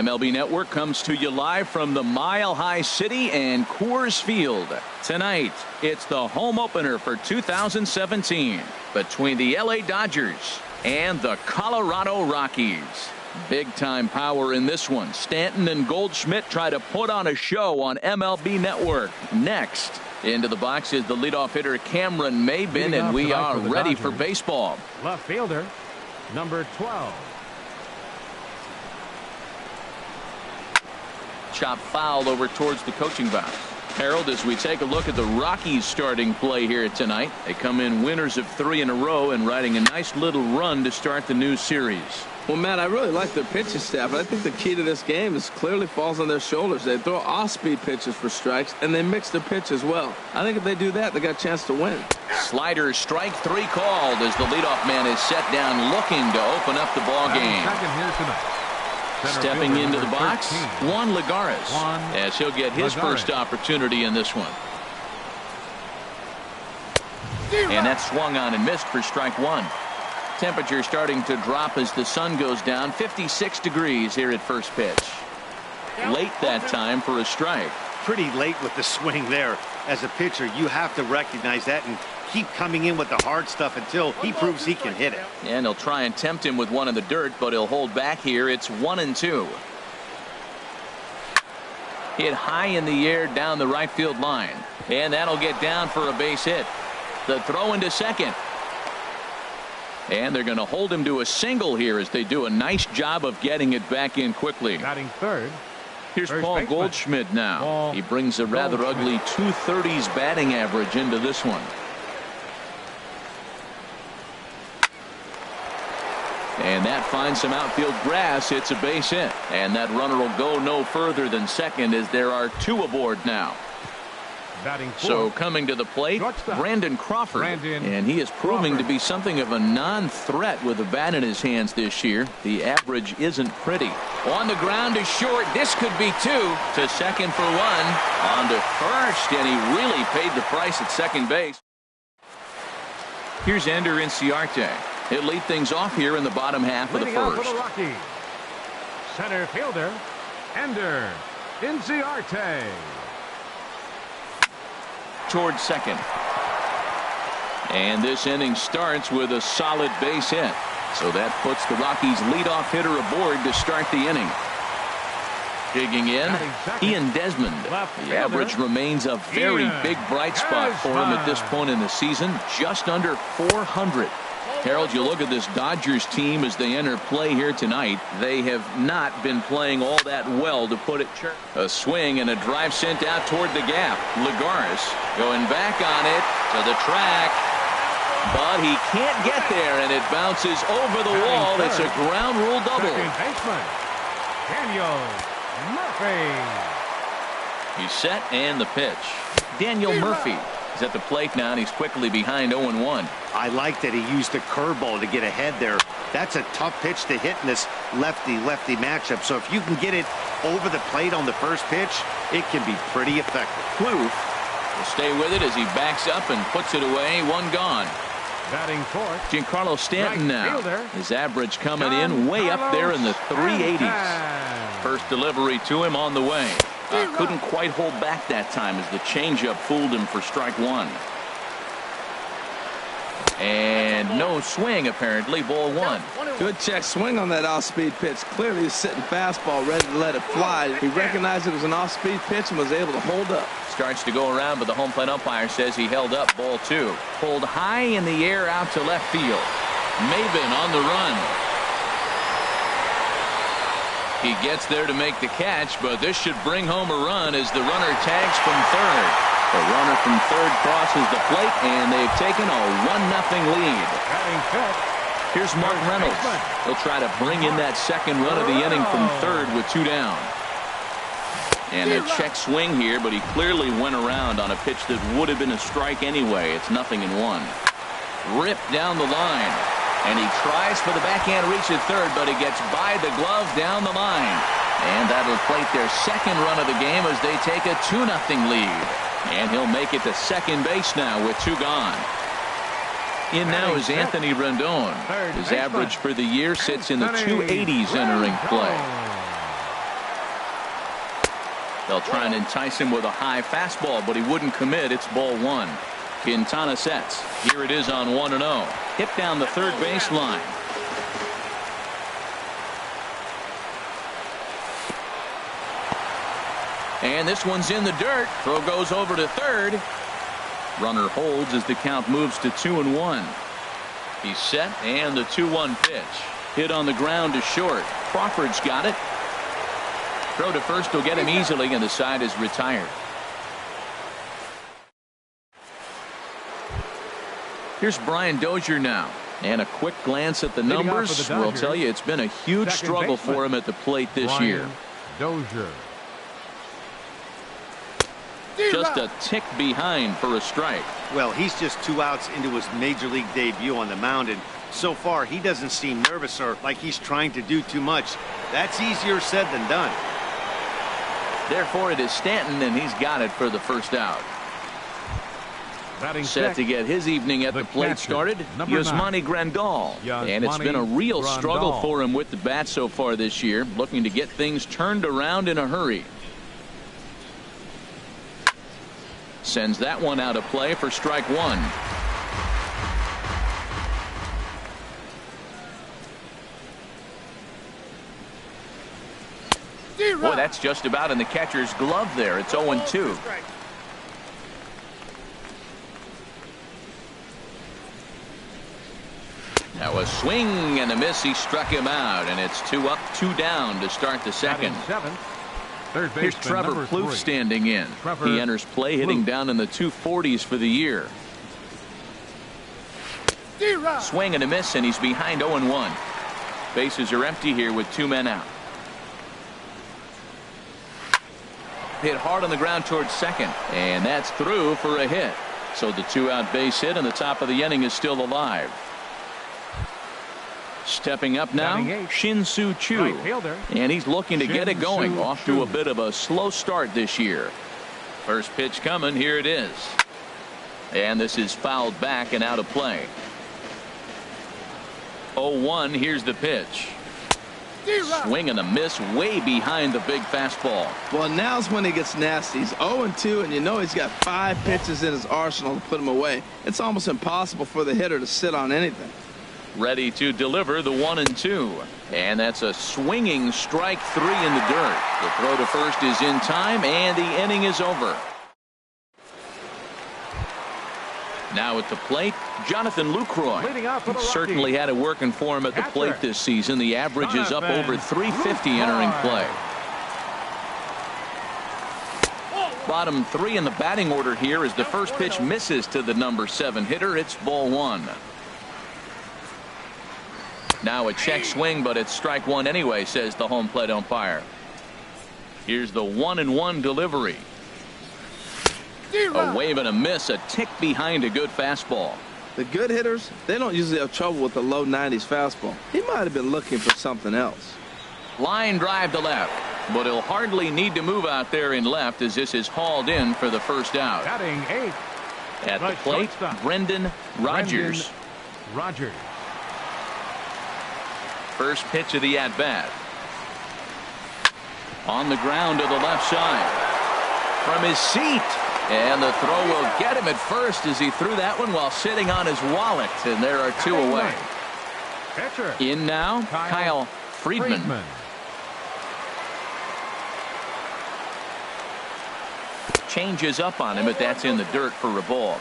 MLB Network comes to you live from the Mile High City and Coors Field. Tonight, it's the home opener for 2017 between the LA Dodgers and the Colorado Rockies. Big time power in this one. Stanton and Goldschmidt try to put on a show on MLB Network. Next, into the box is the leadoff hitter Cameron Maybin, and we are ready for baseball. Left fielder, number 12. Chop foul over towards the coaching box. Harold, as we take a look at the Rockies starting play here tonight, they come in winners of 3 in a row and riding a nice little run to start the new series. Well, Matt, I really like their pitching staff. I think the key to this game is clearly falls on their shoulders. They throw off-speed pitches for strikes, and they mix their pitch as well. I think if they do that, they got a chance to win. Slider, strike 3 called as the leadoff man is set down looking to open up the ball game. Stepping into the box, Juan Lagares, as he'll get his first opportunity in this one. And that's swung on and missed for strike 1. Temperature starting to drop as the sun goes down. 56 degrees here at first pitch. Late that time for a strike. Pretty late with the swing there. As a pitcher, you have to recognize that and keep coming in with the hard stuff until he proves he can hit it. And he'll try and tempt him with one in the dirt, but he'll hold back here. It's 1-2. Hit high in the air down the right field line. And that'll get down for a base hit. The throw into second. And they're going to hold him to a single here as they do a nice job of getting it back in quickly. Batting third. Here's Paul Goldschmidt now. He brings a rather ugly 230s batting average into this one. And that finds some outfield grass. It's a base hit. And that runner will go no further than second as there are 2 aboard now. So coming to the plate, Brandon Crawford. And he is proving to be something of a non-threat with a bat in his hands this year. The average isn't pretty. On the ground to short. This could be 2. To second for 1. On to first. And he really paid the price at second base. Here's Ender Inciarte. He'll lead things off here in the bottom half of the first. For the Rockies, center fielder, Ender Inciarte. Towards second. And this inning starts with a solid base hit. So that puts the Rockies leadoff hitter aboard to start the inning. Digging in, Ian Desmond. The average remains a very big bright spot for him at this point in the season, just under 400. Harold, you look at this Dodgers team as they enter play here tonight. They have not been playing all that well, to put it short. A swing and a drive sent out toward the gap. Lagares going back on it to the track. But he can't get there, and it bounces over the wall. It's a ground rule double. Daniel Murphy. He's set and the pitch. Daniel Murphy is at the plate now, and he's quickly behind 0-1. I like that he used the curveball to get ahead there. That's a tough pitch to hit in this lefty-lefty matchup. So if you can get it over the plate on the first pitch, it can be pretty effective. Kloof will stay with it as he backs up and puts it away. 1 gone. Batting fourth, Giancarlo Stanton now. His average coming in way up there in the 380s. First delivery to him on the way. Couldn't quite hold back that time as the changeup fooled him for strike 1. And no swing, apparently. Ball 1. Good check swing on that off-speed pitch. Clearly he's sitting fastball, ready to let it fly. He recognized it was an off-speed pitch and was able to hold up. Starts to go around, but the home plate umpire says he held up. Ball 2. Pulled high in the air out to left field. Maybin on the run. He gets there to make the catch, but this should bring home a run as the runner tags from third. The runner from third crosses the plate, and they've taken a 1-0 lead. Here's Mark Reynolds. He'll try to bring in that second run of the inning from third with 2 down. And a check swing here, but he clearly went around on a pitch that would have been a strike anyway. It's 0-1. Ripped down the line. And he tries for the backhand reach at third, but he gets by the glove down the line. And that'll plate their second run of the game as they take a 2-0 lead. And he'll make it to second base now with 2 gone. In now is Anthony Rendon. His average for the year sits in the 280s entering play. They'll try and entice him with a high fastball, but he wouldn't commit. It's ball one. Quintana sets. Here it is on 1-0. Hit down the third baseline. And this one's in the dirt. Throw goes over to third. Runner holds as the count moves to 2-1. He's set, and the 2-1 pitch. Hit on the ground to short. Crawford's got it. Throw to first will get him easily, and the side is retired. Here's Brian Dozier now. And a quick glance at the numbers will tell you it's been a huge struggle for him at the plate this year. Dozier. Just a tick behind for a strike. Well, he's just 2 outs into his major league debut on the mound, and so far he doesn't seem nervous or like he's trying to do too much. That's easier said than done. Therefore, it is Stanton, and he's got it for the first out. Set to get his evening at the plate started, Yasmani Grandal. And it's been a real struggle for him with the bat so far this year, looking to get things turned around in a hurry. Sends that one out of play for strike one. Boy, that's just about in the catcher's glove there. It's 0-2. Now a swing and a miss. He struck him out, and it's 2 up, 2 down to start the second. Here's Trevor Plouffe standing in. He enters play hitting down in the 240s for the year. Swing and a miss, and he's behind 0-1. Bases are empty here with 2 men out. Hit hard on the ground towards second, and that's through for a hit. So the 2-out base hit, and the top of the inning is still alive. Stepping up now, Shin-Soo Choo. And he's looking to get it going. Off to a bit of a slow start this year. First pitch coming. Here it is. And this is fouled back and out of play. 0-1. Here's the pitch. Swing and a miss way behind the big fastball. Well, now's when he gets nasty. He's 0-2, and you know he's got 5 pitches in his arsenal to put him away. It's almost impossible for the hitter to sit on anything. Ready to deliver the 1-2. And that's a swinging strike 3 in the dirt. The throw to first is in time, and the inning is over. Now at the plate, Jonathan Lucroy. He certainly had it working for him at the plate this season. The average is up over 350 entering play. Bottom 3 in the batting order here as the first pitch misses to the number 7 hitter. It's ball 1. Now a check swing, but it's strike 1 anyway, says the home plate umpire. Here's the 1-1 delivery. A wave and a miss, a tick behind a good fastball. The good hitters, they don't usually have trouble with the low 90s fastball. He might have been looking for something else. Line drive to left, but he'll hardly need to move out there in left as this is hauled in for the first out. Batting 8. At the plate, Brendan Rodgers. First pitch of the at-bat. On the ground to the left side. From his seat. And the throw will get him at first as he threw that one while sitting on his wallet. And there are 2 away. In now, Kyle Friedman. Changes up on him, but that's in the dirt for a ball.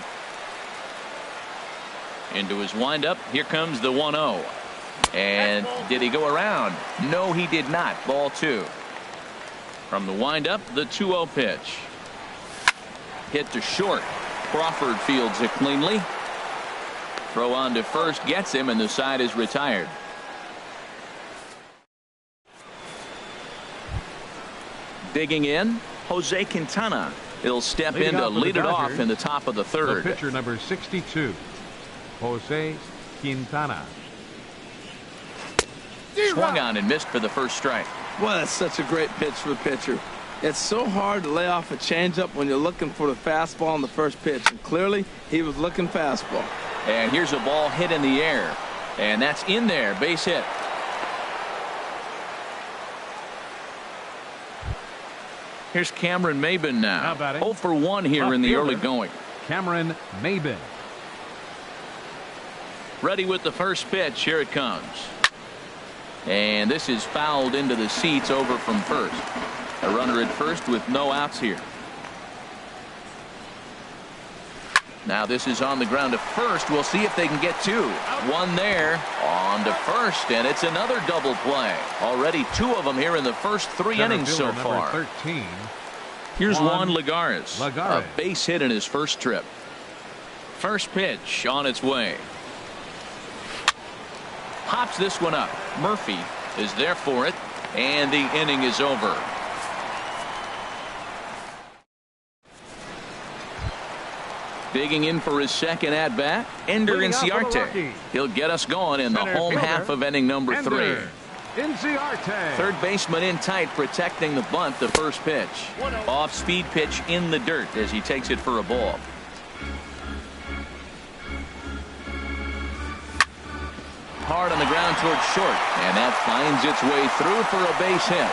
Into his windup. Here comes the 1-0. And did he go around? No, he did not. Ball 2. From the windup, the 2-0 pitch. Hit to short. Crawford fields it cleanly. Throw on to first gets him, and the side is retired. Digging in, Jose Quintana. He'll step in to lead it off in the top of the third. The pitcher number 62, Jose Quintana. Swung on and missed for the first strike. Well, that's such a great pitch for the pitcher. It's so hard to lay off a changeup when you're looking for the fastball on the first pitch. And clearly, he was looking fastball. And here's a ball hit in the air. And that's in there. Base hit. Here's Cameron Maben now. Now batting. 0 for 1 here in the early going. Cameron Maben. Ready with the first pitch. Here it comes. And this is fouled into the seats over from first. A runner at first with no outs here. Now this is on the ground to first. We'll see if they can get two. One there on to first, and it's another double play. Already 2 of them here in the first 3 innings so far. 13. Here's Juan Lagares. Lagares. A base hit in his first trip. First pitch on its way. Hops this one up. Murphy is there for it, and the inning is over. Digging in for his second at-bat, Ender Inciarte. He'll get us going in the home half of inning number 3. Inciarte. Third baseman in tight, protecting the bunt. The first pitch. Off-speed pitch in the dirt as he takes it for a ball. Hard on the ground towards short, and that finds its way through for a base hit.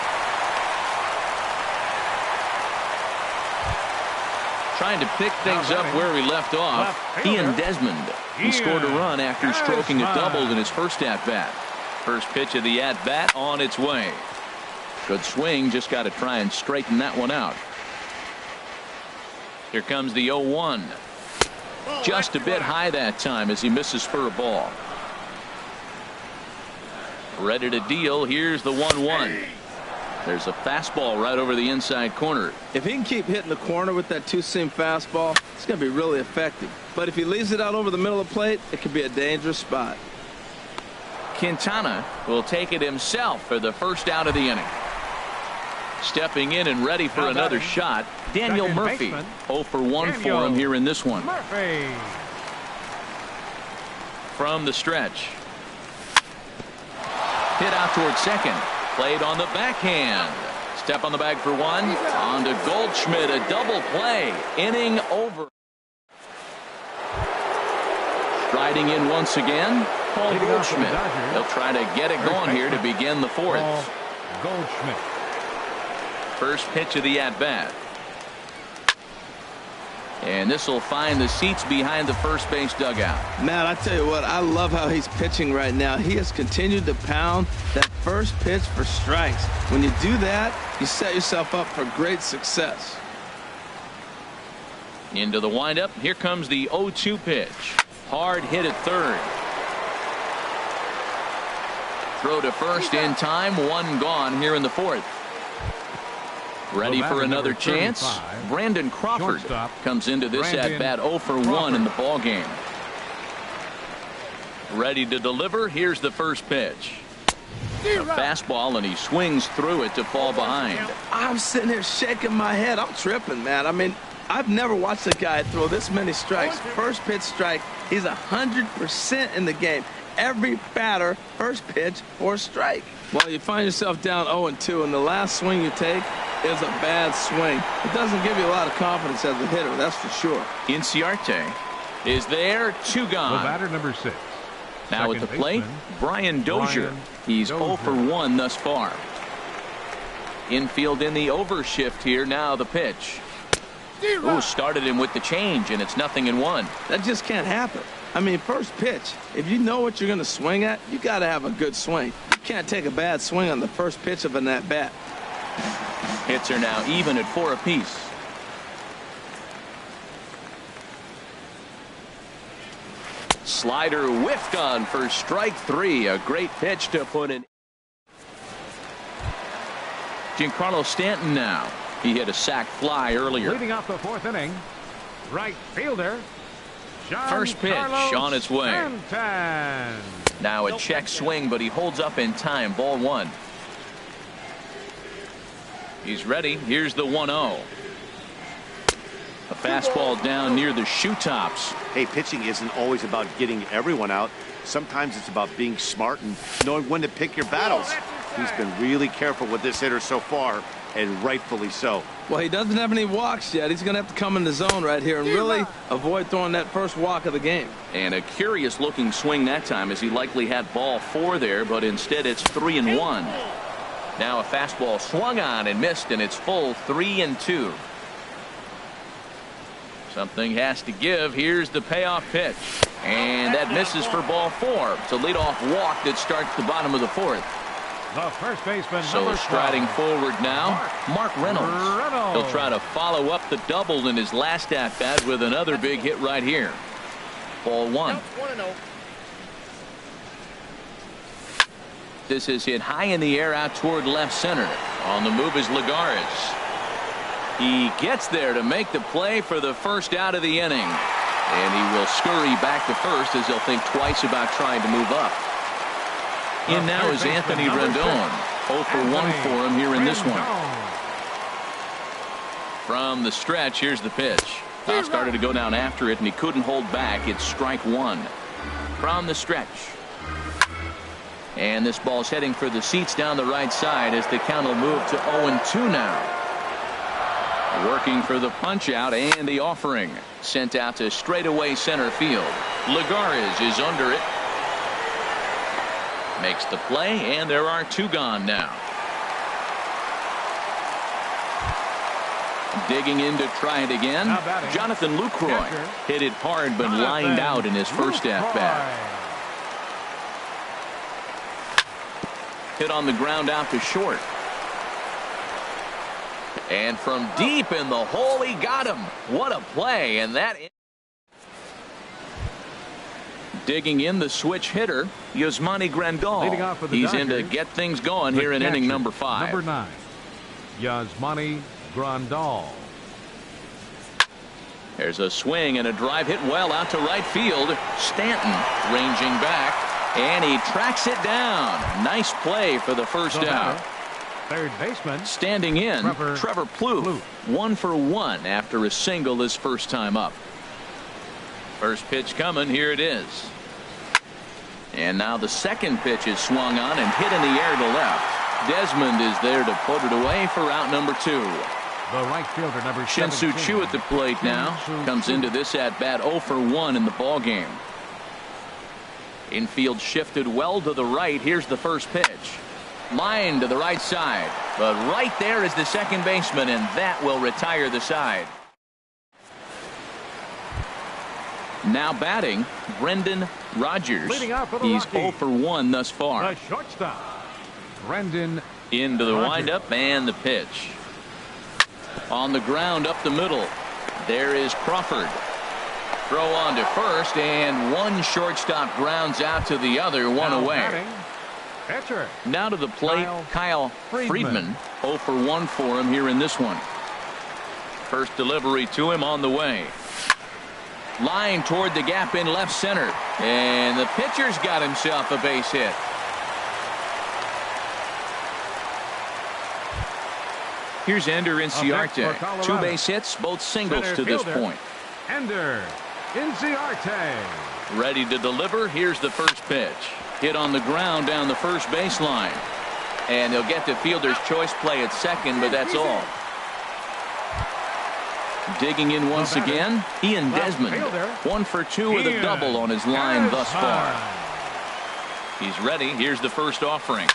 Trying to pick things up where he left off. Ian Desmond. He scored a run after stroking a double in his first at-bat. First pitch of the at-bat on its way. Good swing, just got to try and straighten that one out. Here comes the 0-1. Just a bit high that time as he misses for a ball. Ready to deal. Here's the 1-1. There's a fastball right over the inside corner. If he can keep hitting the corner with that two-seam fastball, it's going to be really effective. But if he leaves it out over the middle of the plate, it could be a dangerous spot. Quintana will take it himself for the first out of the inning. Stepping in and ready for another shot, Daniel Murphy. 0 for 1 for him here in this one. Murphy. From the stretch. Hit out towards second. Played on the backhand. Step on the bag for one. On to Goldschmidt. A double play. Inning over. Striding in once again, Paul Goldschmidt. He'll try to get it going here to begin the fourth. Goldschmidt. First pitch of the at-bat. And this will find the seats behind the first base dugout. Matt, I tell you what, I love how he's pitching right now. He has continued to pound that first pitch for strikes. When you do that, you set yourself up for great success. Into the windup. Here comes the 0-2 pitch. Hard hit at third. Throw to first in time. One gone here in the fourth. Ready for another chance. Brandon Crawford comes into this at-bat 0 for 1 in the ball game. Ready to deliver. Here's the first pitch. A fastball, and he swings through it to fall behind. I'm sitting here shaking my head. I'm tripping, man. I mean, I've never watched a guy throw this many strikes. First pitch strike. He's 100% in the game. Every batter, first pitch or strike. Well, you find yourself down 0-2, and the last swing you take is a bad swing. It doesn't give you a lot of confidence as a hitter, that's for sure. Inciarte is there. 2 gone. The batter number 6. Now at the plate, Brian Dozier. He's 0 for 1 thus far. Infield in the overshift here. Now the pitch. Ooh, started him with the change, and it's 0-1. That just can't happen. I mean, first pitch, if you know what you're going to swing at, you got to have a good swing. You can't take a bad swing on the first pitch of an at-bat. Hits are now even at 4 apiece. Slider whiffed on for strike 3. A great pitch to put in. Giancarlo Stanton now. He hit a sac fly earlier. Leading off the fourth inning, right fielder. First pitch on its way. Stanton. Now a check swing, but he holds up in time. Ball 1. He's ready. Here's the 1-0. A fastball down near the shoe tops. Hey, pitching isn't always about getting everyone out. Sometimes it's about being smart and knowing when to pick your battles. He's been really careful with this hitter so far, and rightfully so. Well, he doesn't have any walks yet. He's going to have to come in the zone right here and really avoid throwing that first walk of the game. And a curious looking swing that time, as he likely had ball 4 there, but instead it's 3-1. Now a fastball swung on and missed, and it's full 3-2. Something has to give. Here's the payoff pitch. And that misses for ball 4. It's a leadoff walk that starts the bottom of the 4th. The first baseman. So striding forward now, Mark Reynolds. He'll try to follow up the double in his last at-bat with another big hit right here. Ball 1. This is hit high in the air out toward left center. On the move is Lagares. He gets there to make the play for the first out of the inning. And he will scurry back to first as he'll think twice about trying to move up. In now is Anthony Rendon. 0 for 1 for him here in this one. From the stretch, here's the pitch. Now started to go down after it, and he couldn't hold back. It's strike 1. From the stretch. And this ball's heading for the seats down the right side as the count will move to 0-2 now. Working for the punch out and the offering. Sent out to straightaway center field. Lagares is under it. Makes the play, and there are 2 gone now. Digging in to try it again. Jonathan Lucroy hit it hard but lined out in his first at-bat. Hit on the ground out to short. And from deep in the hole, he got him. What a play. And that digging in the switch hitter, Yasmani Grandal. He's in to get things going here in inning number 5. Number 9, Yasmani Grandal. There's a swing and a drive hit well out to right field. Stanton ranging back, and he tracks it down. Nice play for the first out. Third baseman. Standing in, Trevor Plouffe. 1 for 1 after a single his first time up. First pitch coming. Here it is. And now the second pitch is swung on and hit in the air to left. Desmond is there to put it away for out number 2. The right fielder, number Shin-Soo 17. Choo at the plate now. Comes into this at bat 0 for 1 in the ball game. Infield shifted well to the right. Here's the first pitch. Line to the right side, but right there is the second baseman, and that will retire the side. Now batting, Brendan Rodgers. He's 0 for 1 thus far. The shortstop, Brendan. Into the windup and the pitch. On the ground up the middle. There is Crawford. Throw on to first, and one shortstop grounds out to the other, one away. Pitcher. Now to the plate, Kyle Friedman. 0 for 1 for him here in this one. First delivery to him on the way. Line toward the gap in left center. And the pitcher's got himself a base hit. Here's Ender Inciarte. 2 base hits, both singles to this point. Ender Inciarte. Ready to deliver. Here's the first pitch. Hit on the ground down the first baseline. And they'll get the fielder's choice play at second, but that's all. Digging in once again, Ian Desmond. 1 for 2 with a double on his line thus far. He's ready. Here's the first offering.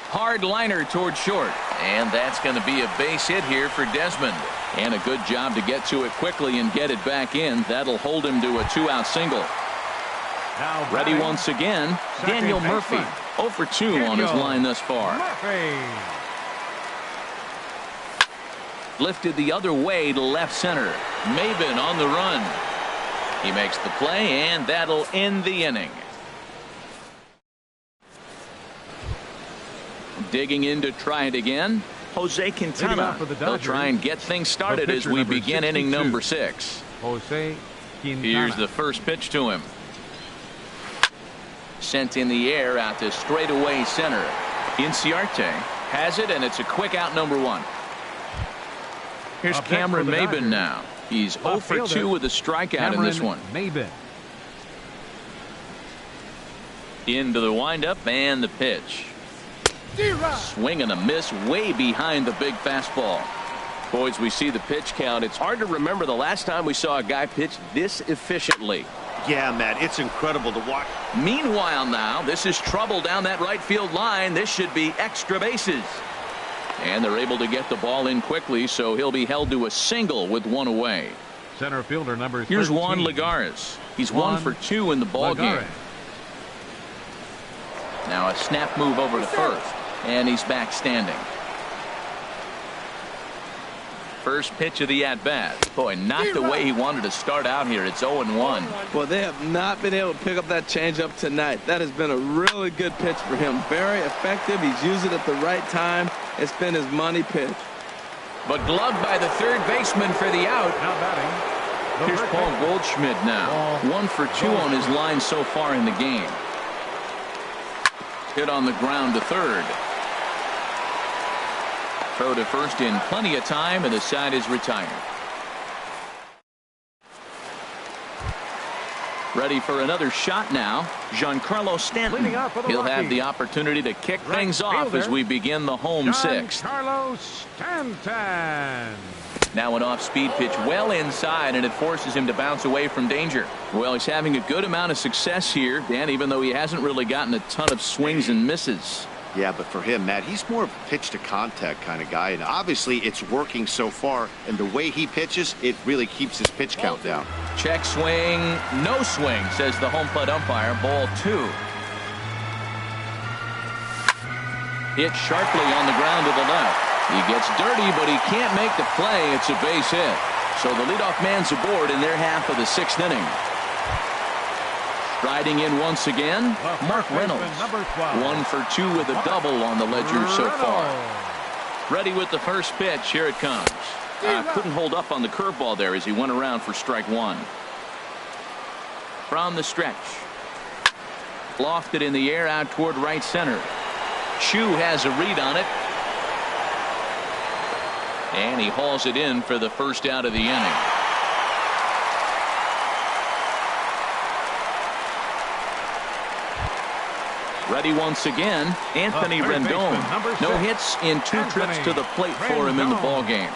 Hard liner toward short. And that's going to be a base hit here for Desmond. And a good job to get to it quickly and get it back in. That'll hold him to a 2-out single. Ready once again, Daniel Murphy. 0 for 2 on his line thus far. Lifted the other way to left center. Maben on the run. He makes the play, and that'll end the inning. Digging in to try it again, Jose Quintana. He'll try and get things started as we begin inning number 6. Jose Quintana. Here's the first pitch to him. Sent in the air out to straightaway center. Inciarte has it, and it's a quick out number 1. Here's Cameron Maben now. He's 0 for 2 with a strikeout in this one. Maben. Into the windup and the pitch. Swing and a miss way behind the big fastball. Boys, we see the pitch count. It's hard to remember the last time we saw a guy pitch this efficiently. Yeah, Matt, it's incredible to watch. Meanwhile now, this is trouble down that right field line. This should be extra bases. And they're able to get the ball in quickly, so he'll be held to a single with one away. Center fielder number 13. Here's Juan Lagares. He's 1 for 2 in the ball game. Now a snap move over to first, and he's back standing. First pitch of the at-bat. Boy, not the way he wanted to start out here. It's 0-1. Well, they have not been able to pick up that changeup tonight. That has been a really good pitch for him. Very effective. He's used it at the right time. It's been his money pitch. But gloved by the third baseman for the out. Now batting. Here's Paul Goldschmidt now. 1 for 2 on his line so far in the game. Hit on the ground to third. Throw to first in plenty of time, and the side is retired. Ready for another shot now. Giancarlo Stanton. He'll have the opportunity to kick things off as we begin the home sixth. Giancarlo Stanton. Now an off-speed pitch well inside, and it forces him to bounce away from danger. Well, he's having a good amount of success here, Dan, even though he hasn't really gotten a ton of swings and misses. Yeah, but for him, Matt, he's more of a pitch-to-contact kind of guy, and obviously it's working so far, and the way he pitches, it really keeps his pitch count down. Check swing, no swing, says the home plate umpire. Ball 2. Hit sharply on the ground to the left. He gets dirty, but he can't make the play. It's a base hit. So the leadoff man's aboard in their half of the 6th inning. Riding in once again, Mark Reynolds. 1 for 2 with a double on the ledger so far. Ready with the first pitch. Here it comes. Couldn't hold up on the curveball there as he went around for strike 1. From the stretch. Lofted in the air out toward right center. Chu has a read on it. And he hauls it in for the first out of the inning. Ready once again, Anthony Rendon. No hits in 2 trips to the plate for him in the ball game.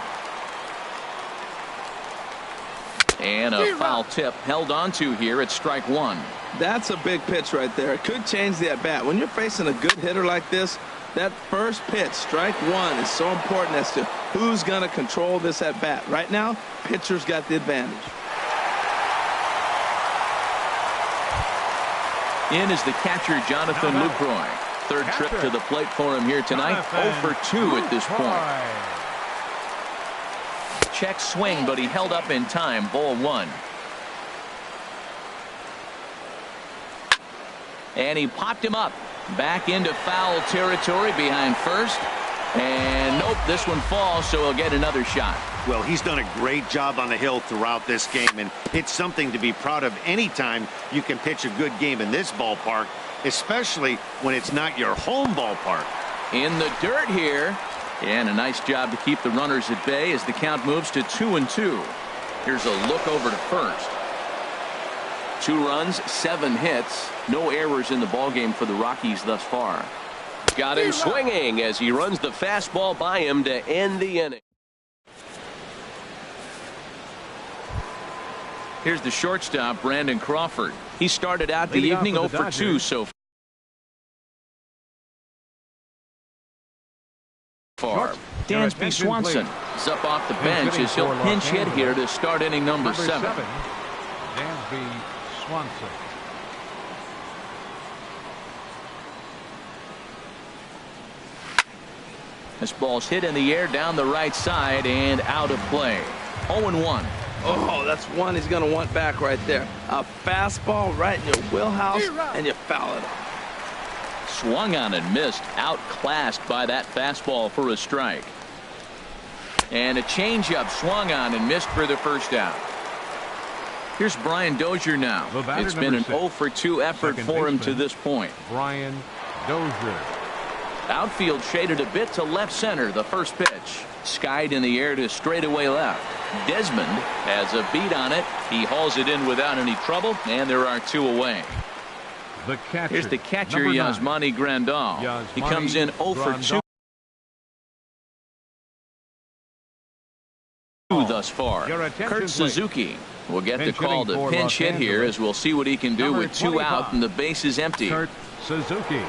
And a foul tip held on to here at strike 1. That's a big pitch right there. It could change the at-bat. When you're facing a good hitter like this, that first pitch, strike 1, is so important as to who's going to control this at-bat. Right now, pitcher's got the advantage. In is the catcher, Jonathan Lucroy. Third trip to the plate for him here tonight. 0 for 2 at this point. Check swing, but he held up in time. Ball 1. And he popped him up. Back into foul territory behind first. And nope, this one falls, so he'll get another shot. Well, he's done a great job on the hill throughout this game, and it's something to be proud of anytime you can pitch a good game in this ballpark, especially when it's not your home ballpark. In the dirt here, and a nice job to keep the runners at bay as the count moves to 2-2. Here's a look over to first. 2 runs, 7 hits, no errors in the ballgame for the Rockies thus far. Got him swinging as he runs the fastball by him to end the inning. Here's the shortstop, Brandon Crawford. He started out the evening 0 for 2 so far. Dansby Swanson is up off the bench as he'll pinch hit here to start inning number 7. Dansby Swanson. This ball's hit in the air down the right side and out of play. 0-1. Oh, that's one he's going to want back right there. A fastball right in your wheelhouse, and you foul it. Swung on and missed. Outclassed by that fastball for a strike. And a changeup swung on and missed for the first out. Here's Brian Dozier now. It's been an 0 for 2 effort for him to this point. Brian Dozier. Outfield shaded a bit to left center. The first pitch skied in the air to straightaway left. Desmond has a beat on it. He hauls it in without any trouble, and there are 2 away. The catcher. Here's the catcher, Yasmani Grandal. He comes in 0 for 2 thus far. Your attention, Kurt please. Suzuki will get the Pinch call hitting to for pinch Los hit here, Angeles. as we'll see what he can do Number with 2 out 25. and the base is empty. Kurt Suzuki.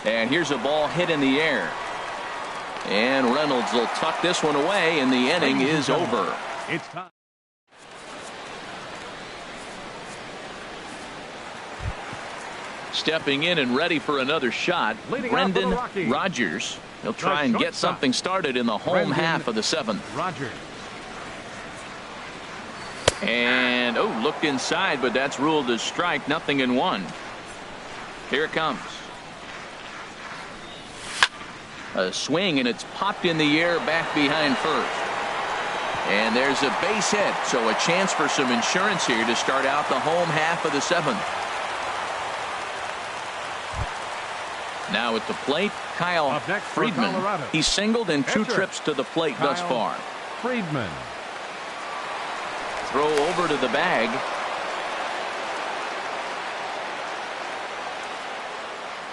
And here's a ball hit in the air. And Reynolds will tuck this one away, and the inning is over. It's time. Stepping in and ready for another shot, Leading off for the Brendan Rockies. Rodgers. He'll try and get shortstop. something started in the home Brendan half of the 7th. Rogers. And, looked inside, but that's ruled as strike. 0-1. Here it comes. A swing, and it's popped in the air back behind first. And there's a base hit, so a chance for some insurance here to start out the home half of the 7th. Now at the plate, Kyle Up next for Friedman. Colorado. He's singled in 2 Pitcher, trips to the plate thus Kyle far. Friedman. Throw over to the bag.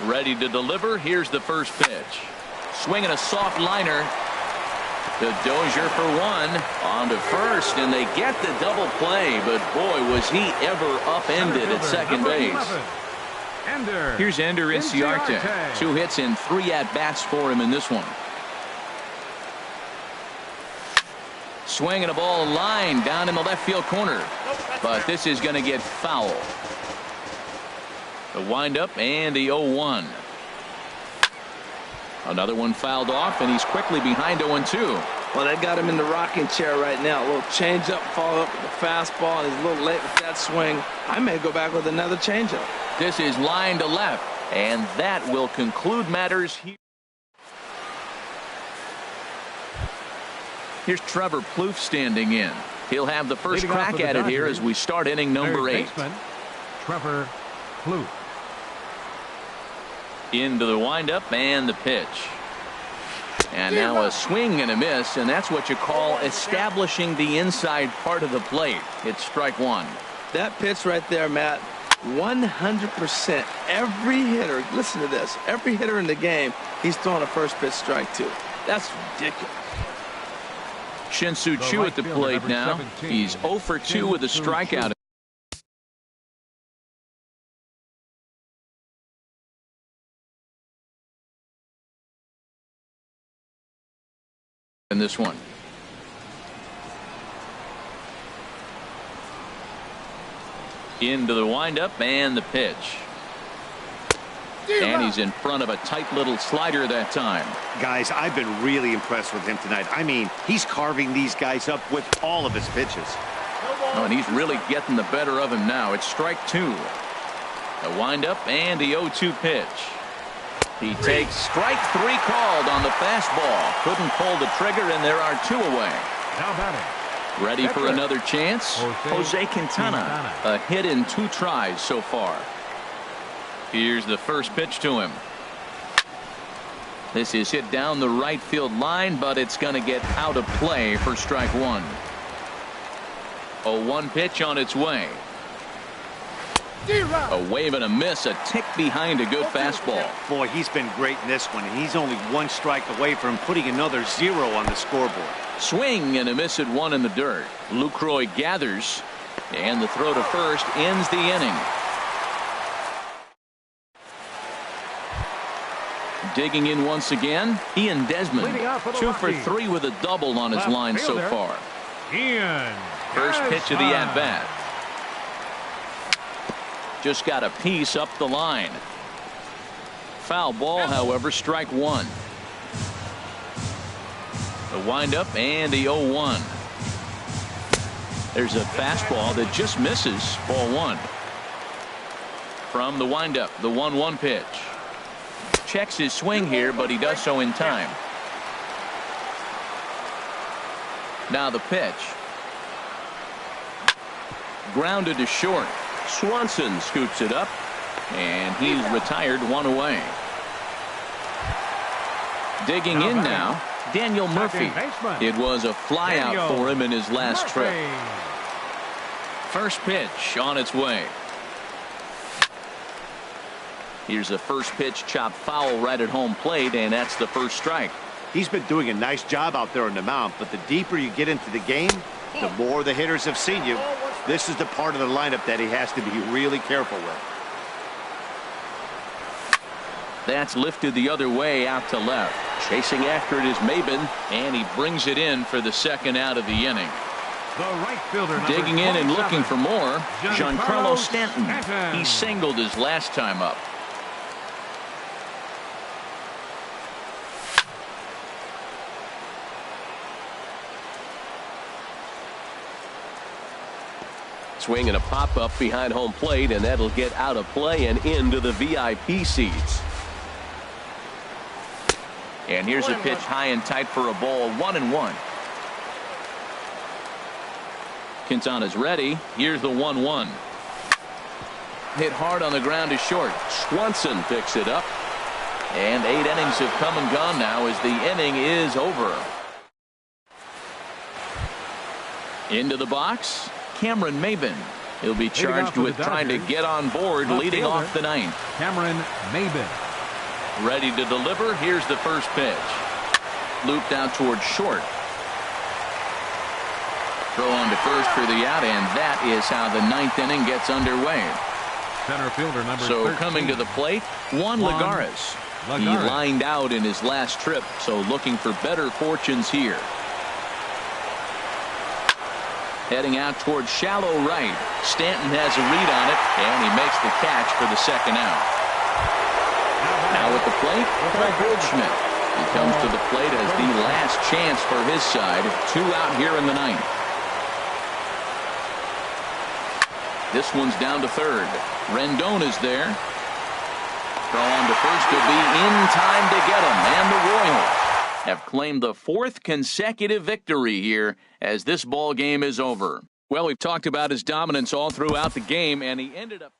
Ready to deliver. Here's the first pitch. Swinging a soft liner to Dozier for 1. On to first, and they get the double play, but boy, was he ever upended at second Number base. 11, Ender. Here's Ender Inciarte. 2 hits and 3 at-bats for him in this one. Swinging a ball line down in the left field corner, but this is going to get foul. The windup and the 0-1. Another one fouled off, and he's quickly behind 0-2. Well, that got him in the rocking chair right now. A little changeup, follow up with the fastball, and he's a little late with that swing. I may go back with another changeup. This is line to left, and that will conclude matters here. Here's Trevor Plouffe standing in. He'll have the first Leading off crack for the at it here Dodgers, as we start inning number third 8. baseman, Trevor Plouffe. Into the windup and the pitch. And now a swing and a miss, and that's what you call establishing the inside part of the plate. It's strike 1. That pitch right there, Matt, 100%. Every hitter, listen to this, every hitter in the game, he's throwing a first pitch strike to. That's ridiculous. Shin-Soo The Choo right at the fielder, plate number now. 17, He's 0 for 2 with a Shin-Soo strikeout. Choo. In this one. Into the windup and the pitch. And he's in front of a tight little slider that time. Guys, I've been really impressed with him tonight. I mean, he's carving these guys up with all of his pitches. Oh, and he's really getting the better of him now. It's strike 2. The windup and the 0-2 pitch. He takes strike 3 called on the fastball. Couldn't pull the trigger, and there are 2 away. Now batting. Ready for another chance? Jose Quintana. A hit in 2 tries so far. Here's the first pitch to him. This is hit down the right field line, but it's going to get out of play for strike 1. 0-1 pitch on its way. A wave and a miss, a tick behind a good fastball. Boy, he's been great in this one, and he's only 1 strike away from putting another 0 on the scoreboard. Swing and a miss at 1 in the dirt. Lucroy gathers, and the throw to first ends the inning. Digging in once again, Ian Desmond. Leading off for the 2 for Rockies. 3 with a double on his Left line so fielder, far. Ian. First pitch of the Desmond. at-bat. Just got a piece up the line. Foul ball, however, strike 1. The windup and the 0-1. There's a fastball that just misses. Ball 1. From the windup, the 1-1 pitch. Checks his swing here, but he does so in time. Now the pitch. Grounded to short. Swanson scoops it up, and he's retired 1 away. Digging in now, Daniel Murphy. It was a flyout for him in his last trip. Here's a first pitch chopped foul right at home plate, and that's the first strike. He's been doing a nice job out there on the mound, but the deeper you get into the game, the more the hitters have seen you. This is the part of the lineup that he has to be really careful with. That's lifted the other way out to left. Chasing after it is Maben, and he brings it in for the second out of the inning. The right fielder, Digging in and looking for more, Giancarlo Giancarlo Stanton. Stanton. He singled his last time up. Swing and a pop-up behind home plate, and that'll get out of play and into the VIP seats. And here's a pitch high and tight for a ball, 1-1. Quintana's ready. Here's the 1-1. Hit hard on the ground to short. Swanson picks it up. And 8 innings have come and gone now as the inning is over. Into the box, Cameron Maben. He'll be charged with trying to get on board, leading off the ninth. Cameron Maben. Ready to deliver. Here's the first pitch. Looped out towards short. Throw on to first for the out, and that is how the ninth inning gets underway. Center fielder number So 13. coming to the plate, Juan Lagares. He lined out in his last trip, so looking for better fortunes here. Heading out towards shallow right. Stanton has a read on it, and he makes the catch for the second out. Now at the plate, Paul Goldschmidt. He comes to the plate as the last chance for his side. 2 out here in the ninth. This one's down to third. Rendon is there. Throw on to first will be in time to get him. And the Royals have claimed the 4th consecutive victory here as this ball game is over. Well, we've talked about his dominance all throughout the game, and he ended up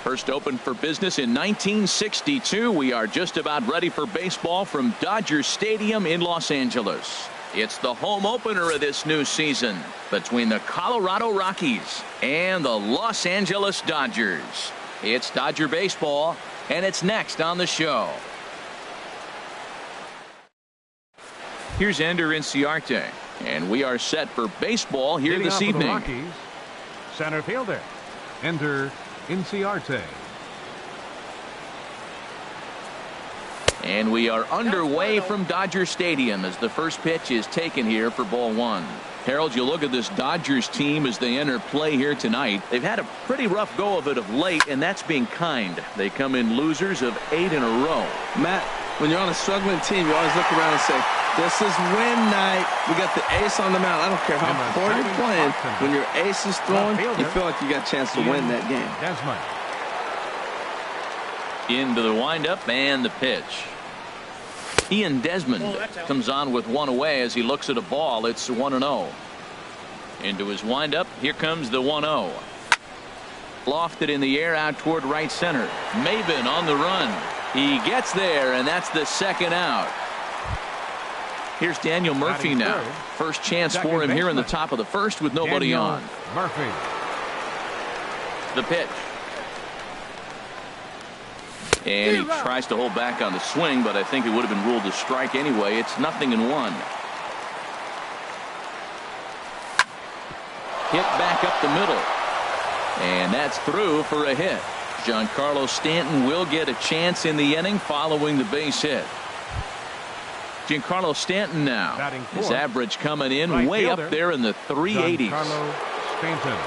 First opened for business in 1962. We are just about ready for baseball from Dodger Stadium in Los Angeles. It's the home opener of this new season between the Colorado Rockies and the Los Angeles Dodgers. It's Dodger baseball, and it's next on the show. Here's Ender Inciarte, and we are set for baseball here this evening. The Rockies, center fielder, Ender Inciarte. And we are underway from Dodger Stadium as the first pitch is taken here for ball one. Harold, you look at this Dodgers team as they enter play here tonight. They've had a pretty rough go of it of late, and that's being kind. They come in losers of 8 in a row. Matt, when you're on a struggling team, you always look around and say, this is win night. We got the ace on the mound. I don't care how poor you're playing. When your ace is throwing, you feel like you got a chance to win that game. Desmond. Into the windup and the pitch. Ian Desmond comes on with one away as he looks at a ball. It's 1-0. Into his windup. Here comes the 1-0. Lofted in the air out toward right center. Maben on the run. He gets there, and that's the second out. Here's Daniel Murphy now. First chance for him here in the top of the first with nobody on. Murphy. The pitch. And he tries to hold back on the swing, but I think it would have been ruled a strike anyway. It's 0-1. Hit back up the middle. And that's through for a hit. Giancarlo Stanton will get a chance in the inning following the base hit. Giancarlo Stanton now. His average coming in right way fielder, up there in the 380s. Giancarlo Stanton.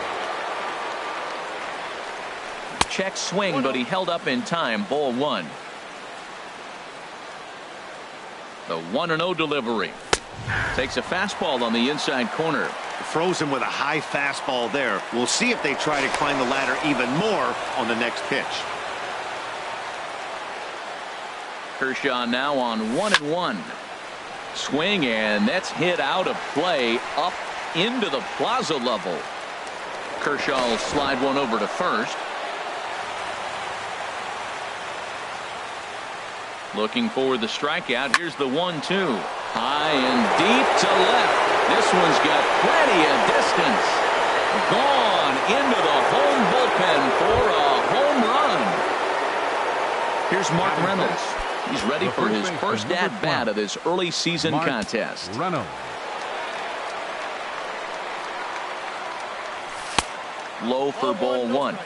Check swing, but he held up in time. Ball one. The 1-0 delivery. Takes a fastball on the inside corner. Frozen with a high fastball there. We'll see if they try to climb the ladder even more on the next pitch. Kershaw now on 1-1. Swing, and that's hit out of play up into the plaza level. Kershaw will slide one over to first. Looking for the strikeout. Here's the 1-2. High and deep to left. This one's got plenty of distance. Gone into the home bullpen for a home run. Here's Mark Reynolds. He's ready for his first at-bat of this early season contest. Reynolds. Low for ball one.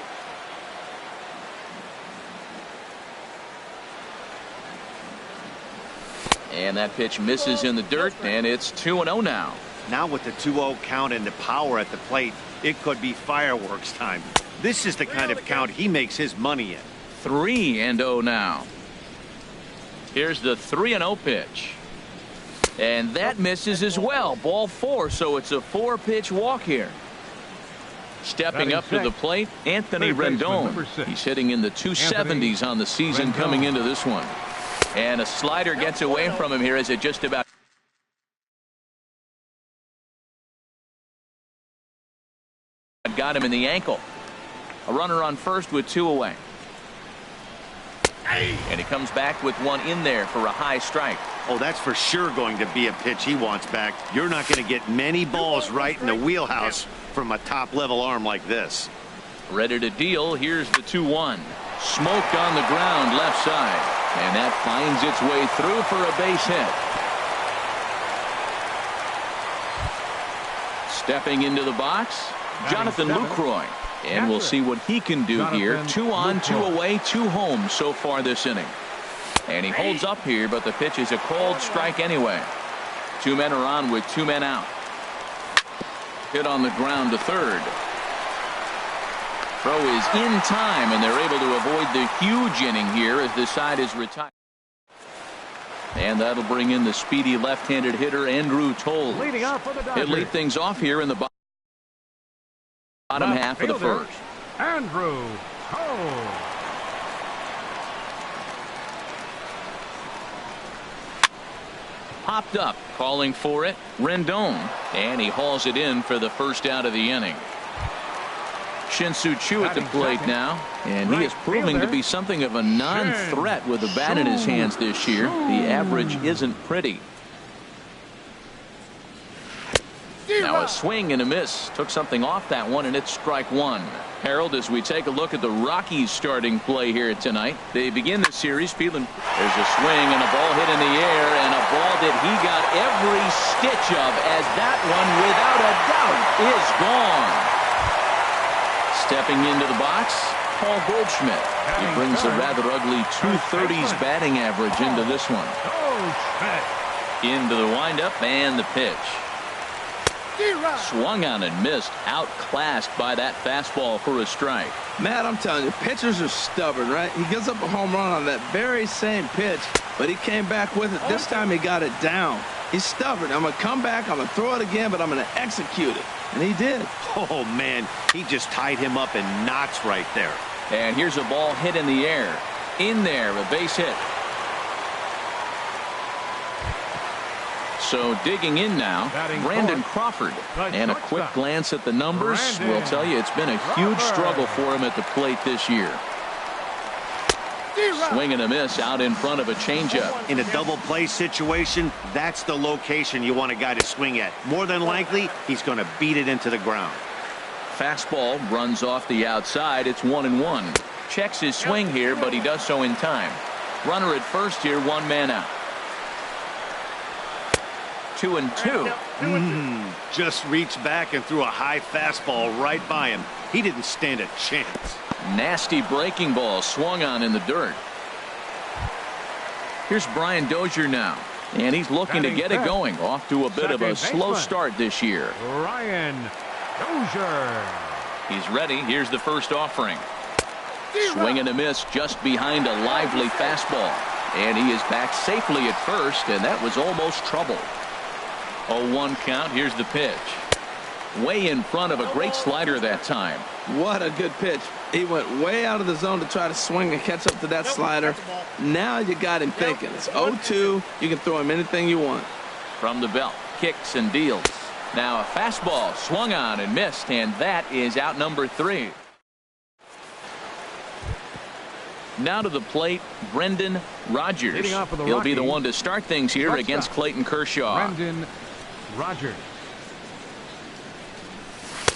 And that pitch misses in the dirt, and it's 2-0 now. Now with the 2-0 count and the power at the plate, it could be fireworks time. This is the kind of count he makes his money in. 3-0 now. Here's the 3-0 pitch. And that misses as well. Ball four, so it's a 4-pitch walk here. Stepping up to the plate, Anthony Rendon. He's hitting in the 270s on the season coming into this one. And a slider gets away from him here as it just about got him in the ankle. A runner on first with 2 away. And he comes back with one in there for a high strike. Oh, that's for sure going to be a pitch he wants back. You're not going to get many balls right in the wheelhouse from a top-level arm like this. Ready to deal. Here's the 2-1. Smoked on the ground left side. And that finds its way through for a base hit. Stepping into the box, Jonathan Lucroy. And we'll see what he can do here. 2 on, 2 away, 2 home so far this inning. And he holds up here, but the pitch is a called strike anyway. 2 men are on with 2 men out. Hit on the ground to third. Throw is in time, and they're able to avoid the huge inning here as this side is retired. And that'll bring in the speedy left-handed hitter Andrew Toles. He'll lead things off here in the bottom half of the first. Andrew Toles. Popped up, calling for it, Rendon, and he hauls it in for the first out of the inning. Shin-Soo Choo at the plate now, and he is proving to be something of a non-threat with the bat in his hands this year. The average isn't pretty. Now a swing and a miss. Took something off that one, and it's strike one. Harold, as we take a look at the Rockies starting play here tonight, they begin the series feeling. There's a swing and a ball hit in the air, and a ball that he got every stitch of, as that one, without a doubt, is gone. Stepping into the box, Paul Goldschmidt. He brings a rather ugly 230s batting average into this one. Into the windup and the pitch. Swung on and missed. Outclassed by that fastball for a strike. Matt, I'm telling you, pitchers are stubborn, right? He gives up a home run on that very same pitch, but he came back with it. This time he got it down. He's stubborn. I'm going to come back, I'm going to throw it again, but I'm going to execute it. And he did. Oh, man, he just tied him up in knots right there. And here's a ball hit in the air. In there, a base hit. So digging in now, Brandon Crawford. And a quick glance at the numbers will tell you it's been a huge struggle for him at the plate this year. Swing and a miss out in front of a changeup. In a double play situation, that's the location you want a guy to swing at. More than likely, he's going to beat it into the ground. Fastball runs off the outside. It's 1-1. Checks his swing here, but he does so in time. Runner at first here, one man out. 2-2. Just reached back and threw a high fastball right by him. He didn't stand a chance. Nasty breaking ball swung on in the dirt. Here's Brian Dozier now, and he's looking to get it going. Off to a bit of a slow start this year. Brian Dozier. He's ready. Here's the first offering. Swing and a miss just behind a lively fastball. And he is back safely at first, and that was almost trouble. 0-1 count. Here's the pitch. Way in front of a great slider that time. What a good pitch. He went way out of the zone to try to swing and catch up to that slider. Now you got him thinking. It's 0-2. You can throw him anything you want. From the belt, kicks and deals. Now a fastball swung on and missed, and that is out number 3. Now to the plate, Brendan Rodgers. He'll be the one to start things here against Clayton Kershaw. Brendan Rodgers.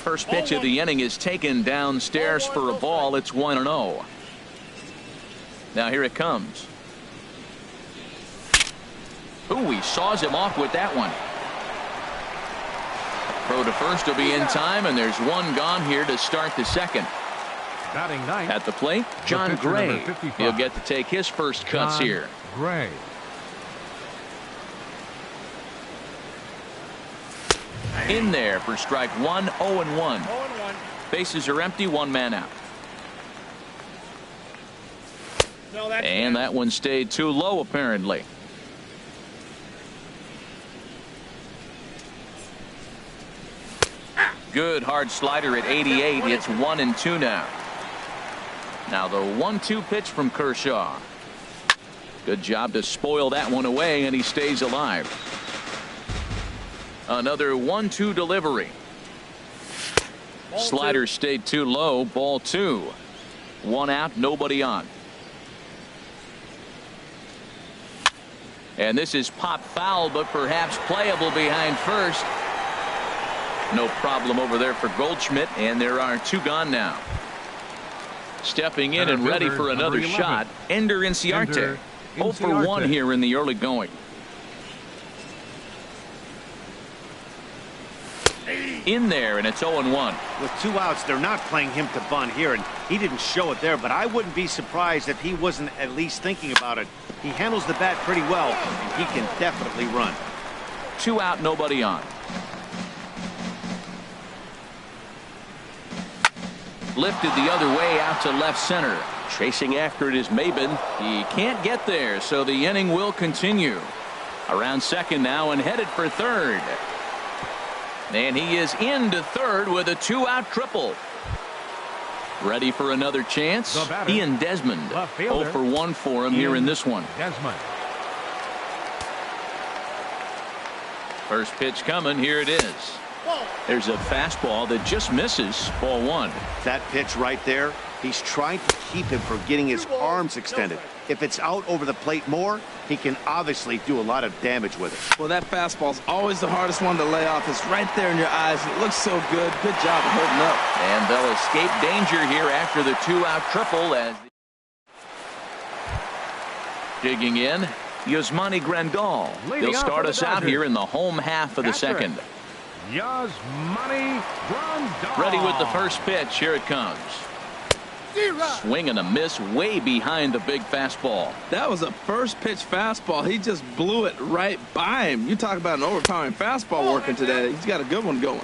First pitch of the inning is taken downstairs for a ball. It's 1-0. Now here it comes. Ooh, he saws him off with that one. Throw to first will be in time, and there's one gone here to start the second. At the plate, John Gray. He'll get to take his first cuts here. Gray. In there for strike one. 0-1. Bases are empty, one man out. And that one stayed too low apparently. Good hard slider at 88. It's 1-2 now. Now the 1-2 pitch from Kershaw. Good job to spoil that one away, and he stays alive. Another 1-2 delivery. Slider stayed too low. Ball 2. One out, nobody on. And this is popped foul, but perhaps playable behind first. No problem over there for Goldschmidt, and there are two gone now. Stepping in and ready for another shot, Ender Inciarte. 0 for 1 here in the early going. In there, and it's 0-1. With 2 outs, they're not playing him to bunt here, and he didn't show it there, but I wouldn't be surprised if he wasn't at least thinking about it. He handles the bat pretty well, and he can definitely run. 2 out, nobody on. Lifted the other way out to left center. Chasing after it is Maben. He can't get there, so the inning will continue. Around second now and headed for third. And he is into third with a 2-out triple. Ready for another chance. Ian Desmond. 0 for 1 for him here in this one. Desmond. First pitch coming. Here it is. There's a fastball that just misses. Ball 1. That pitch right there, he's trying to keep him from getting his arms extended. If it's out over the plate more, he can obviously do a lot of damage with it. Well, that fastball's always the hardest one to lay off. It's right there in your eyes. It looks so good. Good job of holding up. And they'll escape danger here after the 2-out triple as digging in, Yasmani Grandal. He'll start us out here in the home half of the second. Yasmani Grandal. Ready with the first pitch. Here it comes. Swing and a miss way behind the big fastball. That was a first pitch fastball. He just blew it right by him. You talk about an overpowering fastball working today. He's got a good one going.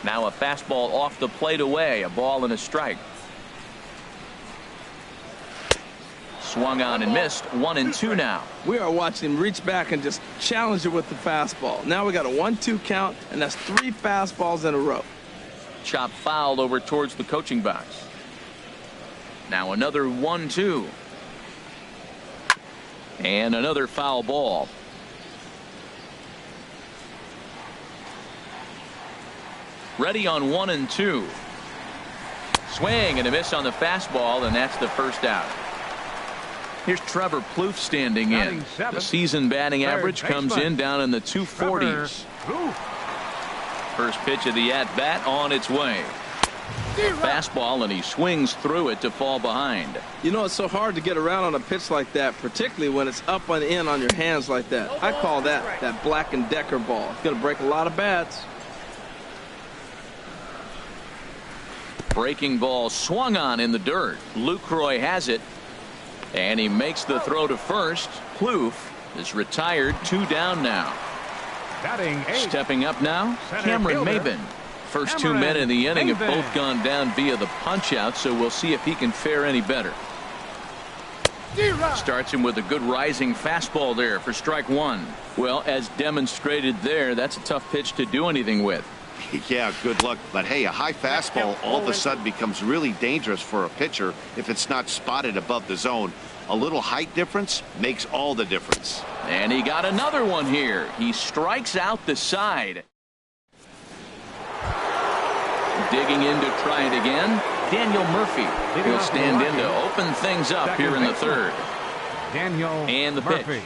Now a fastball off the plate away. A ball and a strike. Swung on and missed. 1-2 now. We are watching him reach back and just challenge it with the fastball. Now we got a 1-2 count, and that's 3 fastballs in a row. Chop fouled over towards the coaching box. Now another 1-2. And another foul ball. Ready on 1-2. Swing and a miss on the fastball, and that's the first out. Here's Trevor Plouffe standing in. The season batting average comes in down in the 240s. First pitch of the at-bat on its way. Fastball, and he swings through it to fall behind. You know, it's so hard to get around on a pitch like that, particularly when it's up and in on your hands like that. I call that Black & Decker ball. It's going to break a lot of bats. Breaking ball swung on in the dirt. Lucroy has it. And he makes the throw to first. Plouffe is retired. 2 down now. Stepping up now, Cameron Maben. First 2 men in the inning have both gone down via the punch out, so we'll see if he can fare any better. Starts him with a good rising fastball there for strike 1. Well, as demonstrated there, that's a tough pitch to do anything with. Yeah, good luck. But hey, a high fastball all of a sudden becomes really dangerous for a pitcher if it's not spotted above the zone. A little height difference makes all the difference. And he got another one here. He strikes out the side. Digging in to try it again, Daniel Murphy. He'll stand in to open things up here in the third. And the pitch.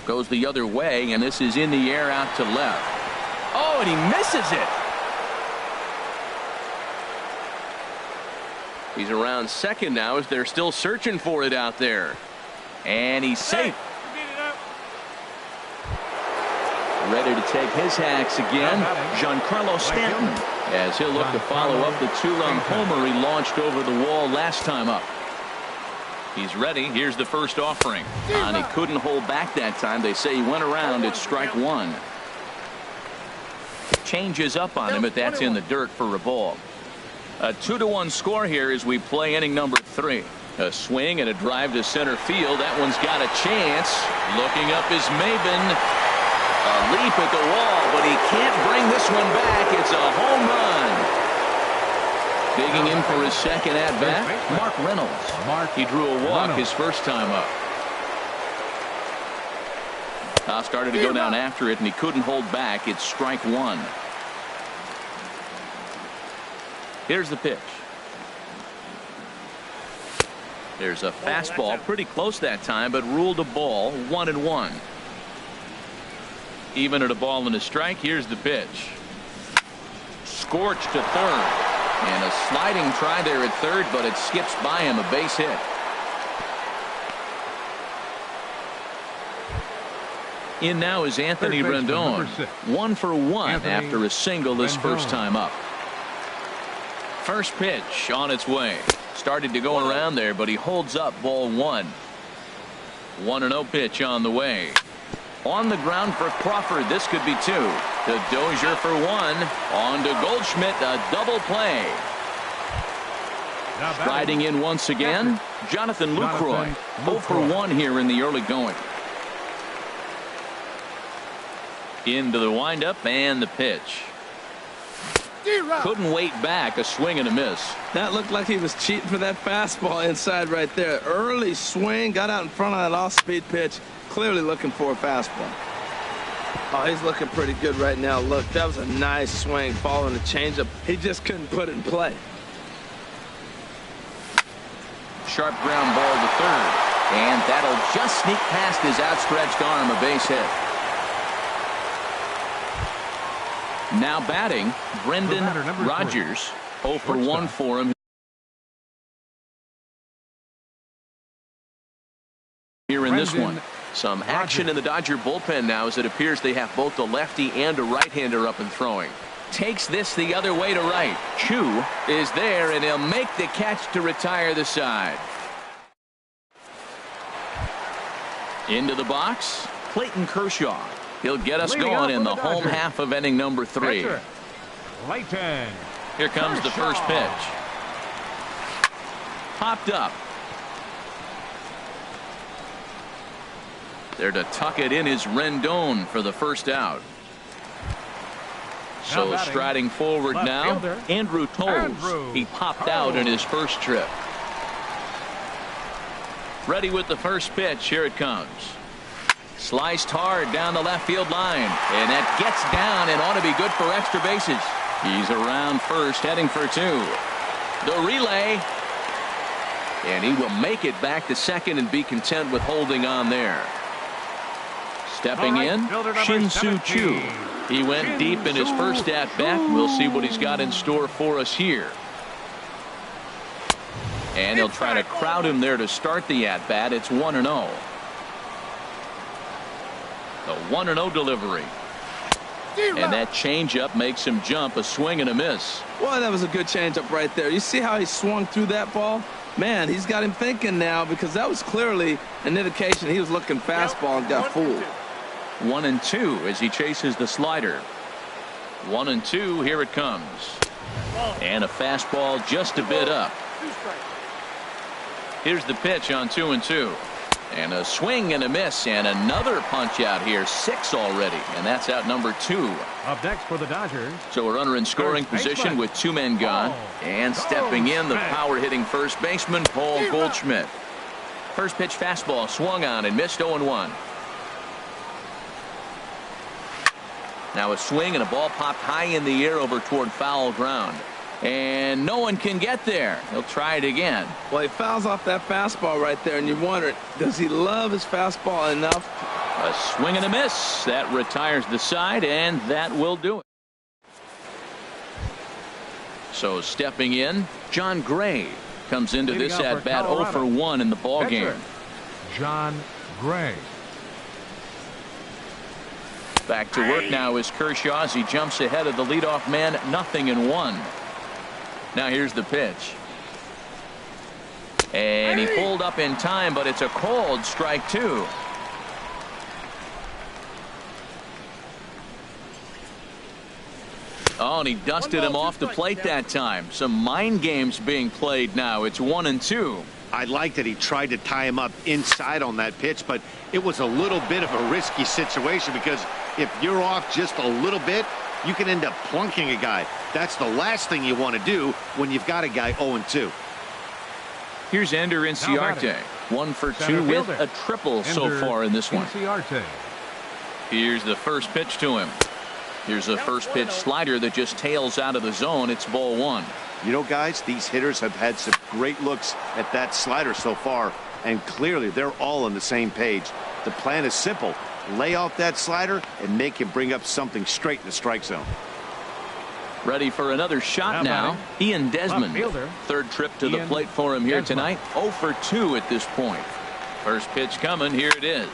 Goes the other way, and this is in the air out to left. Oh, and he misses it. He's around second now as they're still searching for it out there. And he's safe. Ready to take his hacks again, Giancarlo Stanton, as he'll look to follow up the 2-run homer he launched over the wall last time up. He's ready. Here's the first offering. And he couldn't hold back that time. They say he went around at strike 1. Changes up on him, but that's in the dirt for a ball. A 2-1 score here as we play inning number 3. A swing and a drive to center field. That one's got a chance. Looking up is Maben. A leap at the wall, but he can't bring this one back. It's a home run. Digging in for his second at-bat, Mark Reynolds. He drew a walk his first time up. Started to go down after it, and he couldn't hold back. It's strike 1. Here's the pitch. There's a fastball pretty close that time, but ruled a ball. 1-1. Even at a ball and a strike. Here's the pitch. Scorched to third. And a sliding try there at third, but it skips by him. A base hit. In now is Anthony Rendon. 1 for 1 after a single this first time up. First pitch on its way. Started to go around there, but he holds up. Ball 1. 1-0 pitch on the way. On the ground for Crawford. This could be 2. To Dozier for 1. On to Goldschmidt. A double play. Striding in once again, Jonathan Lucroy. 0 for 1 here in the early going. Into the windup and the pitch. Couldn't wait back. A swing and a miss. That looked like he was cheating for that fastball inside right there. Early swing, got out in front of that off-speed pitch. Clearly looking for a fastball. Oh, he's looking pretty good right now. Look, that was a nice swing, following the changeup. He just couldn't put it in play. Sharp ground ball to third. And that'll just sneak past his outstretched arm, a base hit. Now batting, Brendan Rodgers. 0 for 1 for him here in this one. Some action in the Dodger bullpen now, as it appears they have both a lefty and a right-hander up and throwing. Takes this the other way to right. Chu is there, and he'll make the catch to retire the side. Into the box, Clayton Kershaw. He'll get us going in the home half of inning number 3. Here comes the first pitch. Popped up. There to tuck it in is Rendon for the first out. So striding forward now, Andrew Toles. He popped out in his first trip. Ready with the first pitch. Here it comes. Sliced hard down the left field line. And that gets down and ought to be good for extra bases. He's around first, heading for 2. The relay. And he will make it back to second and be content with holding on there. Stepping in, Shin-Soo Choo. He went deep in his first at-bat. We'll see what he's got in store for us here. And he'll try to crowd him there to start the at-bat. It's 1-0. The 1-0 delivery. And that changeup makes him jump. A swing and a miss. Well, that was a good changeup right there. You see how he swung through that ball? Man, he's got him thinking now, because that was clearly an indication he was looking fastball and got fooled. 1-2 as he chases the slider. 1-2. Here it comes. And a fastball just a bit up. Here's the pitch on 2-2. And a swing and a miss, and another punch out here. 6 already, and that's out number 2. Up next for the Dodgers. So a runner in scoring position with 2 men gone. And stepping in, the power hitting first baseman, Paul Goldschmidt. First pitch fastball swung on and missed. 0-1. Now a swing, and a ball popped high in the air over toward foul ground. And no one can get there. He'll try it again. Well, he fouls off that fastball right there, and you wonder, does he love his fastball enough? A swing and a miss. That retires the side, and that will do it. So stepping in, John Gray comes into this at-bat 0 for 1 in the ball game. John Gray. Back to work now is Kershaw as he jumps ahead of the leadoff man. 0-1. Now here's the pitch. And he pulled up in time, but it's a called strike 2. Oh, and he dusted him off the plate that time. Some mind games being played now. It's 1-2. I like that he tried to tie him up inside on that pitch, but it was a little bit of a risky situation, because if you're off just a little bit, you can end up plunking a guy. That's the last thing you want to do when you've got a guy 0-2. Here's Ender Inciarte. 1 for 2 with a triple so far in this one. Here's the first pitch to him. Here's a first pitch slider that just tails out of the zone. It's ball 1. You know, guys, these hitters have had some great looks at that slider so far, and clearly they're all on the same page. The plan is simple. Lay off that slider and make him bring up something straight in the strike zone. Ready for another shot now. Ian Desmond. Third trip to the plate for him here tonight. 0 for 2 at this point. First pitch coming. Here it is.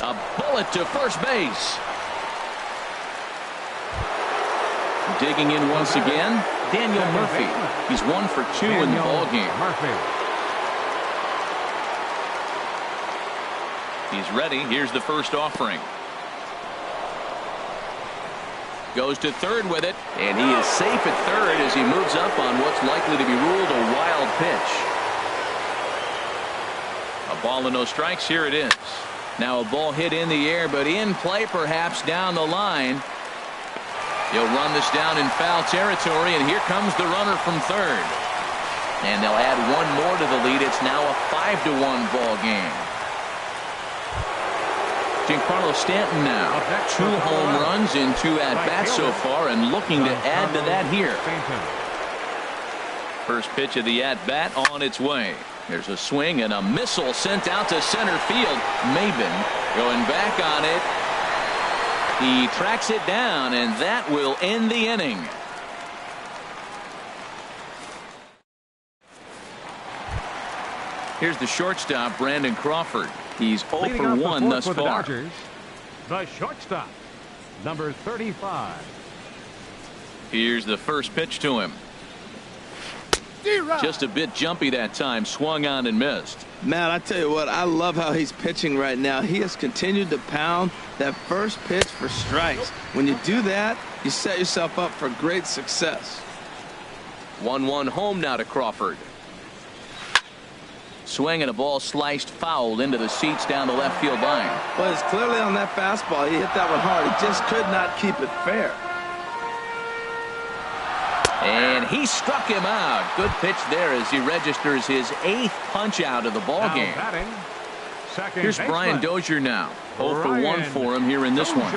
A bullet to first base. Digging in once again, Daniel Murphy. He's 1 for 2 in the ballgame. He's ready. Here's the first offering. Goes to third with it, and he is safe at third as he moves up on what's likely to be ruled a wild pitch. A ball and no strikes. Here it is. Now a ball hit in the air, but in play perhaps down the line. He'll run this down in foul territory, and here comes the runner from third. And they'll add 1 more to the lead. It's now a 5-1 ball game. Giancarlo Stanton now. 2 home runs in 2 at-bats so far, and looking to add to that here. First pitch of the at-bat on its way. There's a swing and a missile sent out to center field. Maben going back on it. He tracks it down, and that will end the inning. Here's the shortstop, Brandon Crawford. He's 0 for 1 thus far. The shortstop, number 35. Here's the first pitch to him. Just a bit jumpy that time, swung on and missed. Matt, I tell you what, I love how he's pitching right now. He has continued to pound that first pitch for strikes. When you do that, you set yourself up for great success. 1-1 home now to Crawford. Swing and a ball sliced foul into the seats down the left field line. Well, it's clearly on that fastball. He hit that one hard. He just could not keep it fair. And he struck him out. Good pitch there as he registers his 8th punch out of the ball game. Here's Brian Dozier now. 0 for 1 for him here in this one.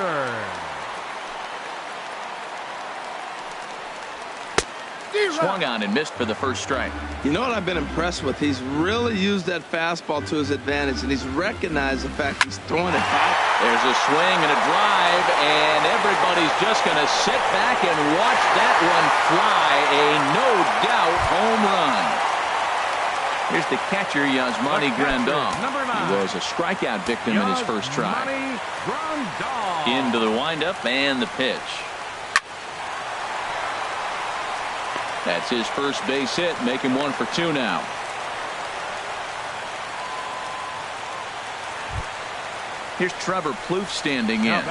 Swung on and missed for the first strike. You know what I've been impressed with? He's really used that fastball to his advantage, and he's recognized the fact he's throwing it back. There's a swing and a drive, and everybody's just going to sit back and watch that one fly. A no-doubt home run. Here's the catcher, Yasmani Grandal. He was a strikeout victim in his first try. Into the windup and the pitch. That's his first base hit, make him 1 for 2 now. Here's Trevor Plouffe standing in.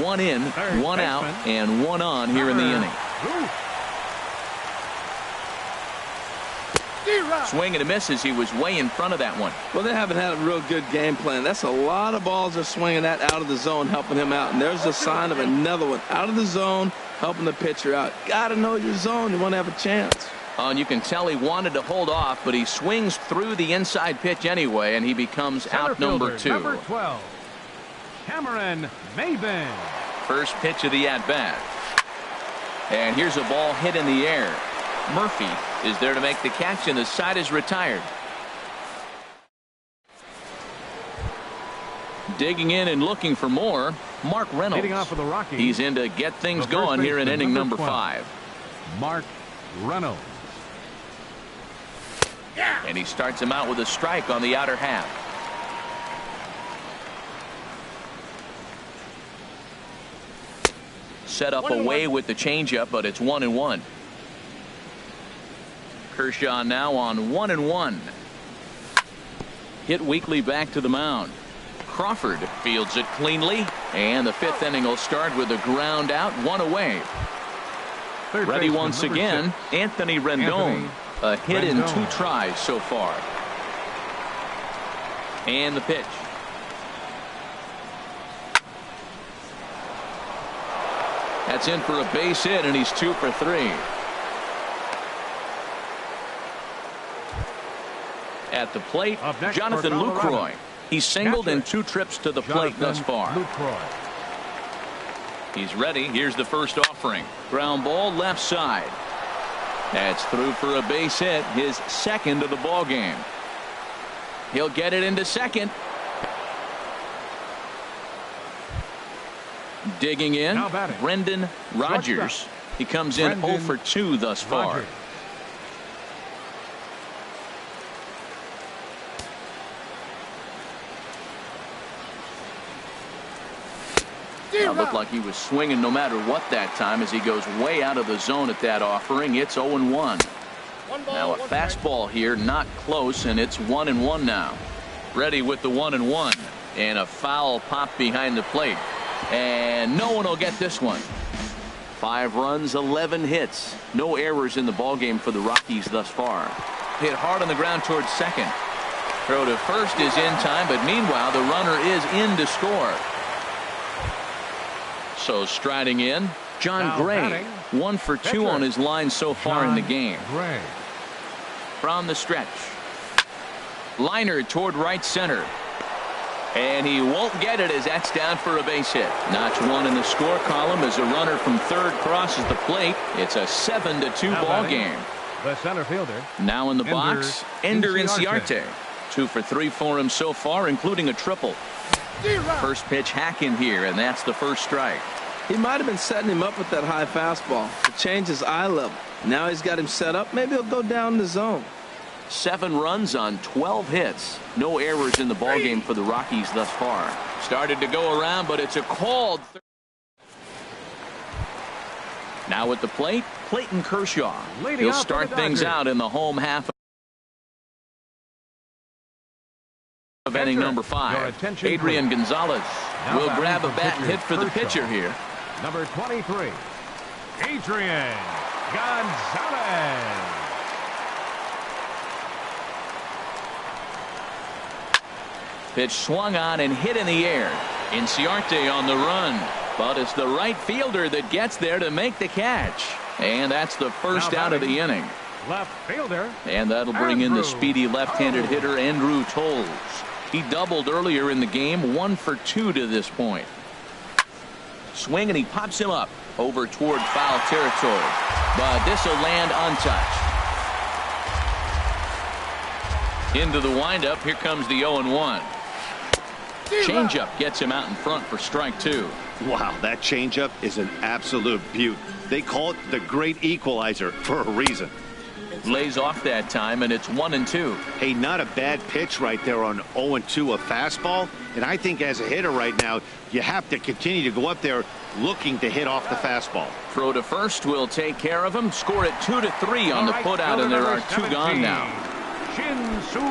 1 in, 1 out, and 1 on here in the inning. Swing and a miss as he was way in front of that one. Well, they haven't had a real good game plan. That's a lot of balls they're swinging at out of the zone, helping him out. And there's a sign of another one out of the zone, helping the pitcher out. Got to know your zone. You want to have a chance. And you can tell he wanted to hold off, but he swings through the inside pitch anyway, and he becomes out number 2. Number 12, Cameron Maben. First pitch of the at-bat. And here's a ball hit in the air. Murphy is there to make the catch, and the side is retired. Digging in and looking for more, Mark Reynolds. Leading off for the Rockies. He's in to get things going here in inning number 5. Mark Reynolds. And he starts him out with a strike on the outer half. Set up away with the changeup, but it's 1-1. Kershaw now on 1-1. Hit weakly back to the mound. Crawford fields it cleanly, and the 5th inning will start with a ground out, 1 away. Ready once again, Anthony Rendon. A hit in 2 tries so far. And the pitch. That's in for a base hit, and he's 2 for 3. At the plate, Jonathan Lucroy. He's singled in 2 trips to the plate thus far. He's ready. Here's the first offering. Ground ball left side. That's through for a base hit, his 2nd of the ball game. He'll get it into second. Digging in, Brendan Rodgers. He comes in 0 for 2 thus far. Looked like he was swinging no matter what that time as he goes way out of the zone at that offering. It's 0-1. Now a fastball here, not close, and it's 1-1 now. Ready with the 1-1, and a foul pop behind the plate, and no one will get this one. 5 runs, 11 hits, no errors in the ball game for the Rockies thus far. Hit hard on the ground towards second. Throw to first is in time, but meanwhile the runner is in to score. So striding in, John Gray, 1 for 2 on his line so far in the game. From the stretch, liner toward right center. And he won't get it as that's down for a base hit. Notch one in the score column as a runner from third crosses the plate. It's a 7-2 ball game. The center fielder. Now in the box, Ender Inciarte. 2 for 3 for him so far, including a triple. First pitch hacking here, and that's the first strike. He might have been setting him up with that high fastball to change his eye level. Now he's got him set up. Maybe he'll go down the zone. 7 runs on 12 hits. No errors in the ballgame for the Rockies thus far. Started to go around, but it's a called. Now at the plate, Clayton Kershaw. He'll start things out in the home half of inning number 5. Adrian Gonzalez will grab a bat and hit for the pitcher here. Number 23, Adrian Gonzalez. Pitch swung on and hit in the air. Inciarte on the run, but it's the right fielder that gets there to make the catch. And that's the first out of the inning. Left fielder. And that'll bring in the speedy left-handed hitter Andrew Toles. He doubled earlier in the game, 1 for 2 to this point. Swing and he pops him up over toward foul territory, but this will land untouched. Into the windup, here comes the 0-1. Changeup gets him out in front for strike 2. Wow, that changeup is an absolute beaut. They call it the great equalizer for a reason. Lays off that time, and it's 1-2. Hey, not a bad pitch right there on 0-2, a fastball. And I think as a hitter right now, you have to continue to go up there looking to hit off the fastball. Throw to first will take care of him. Score it 2-3 on the putout, and there are 2 gone now.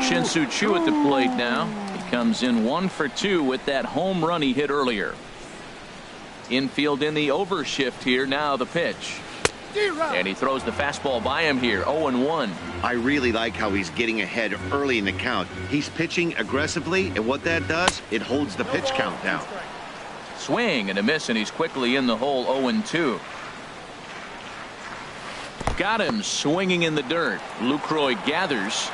Shin-Soo Choo at the plate now. He comes in 1 for 2 with that home run he hit earlier. Infield in the overshift here. Now the pitch. And he throws the fastball by him here. 0-1. I really like how he's getting ahead early in the count. He's pitching aggressively, and what that does, it holds the pitch count down. Swing and a miss, and he's quickly in the hole. 0-2. Got him swinging in the dirt. Lucroy gathers.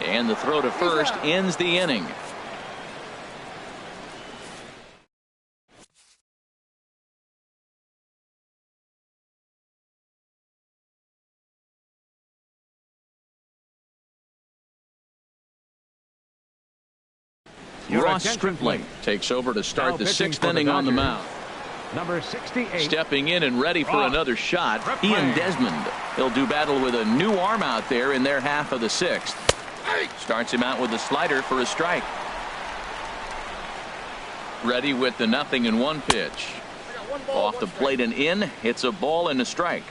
And the throw to first ends the inning. Ross Stripling takes over to start the 6th inning on the mound. Number 68. Stepping in and ready for another shot, Ian Desmond. He'll do battle with a new arm out there in their half of the 6th. Starts him out with a slider for a strike. Ready with the 0-1 pitch. Off the plate and in. Hits a ball and a strike.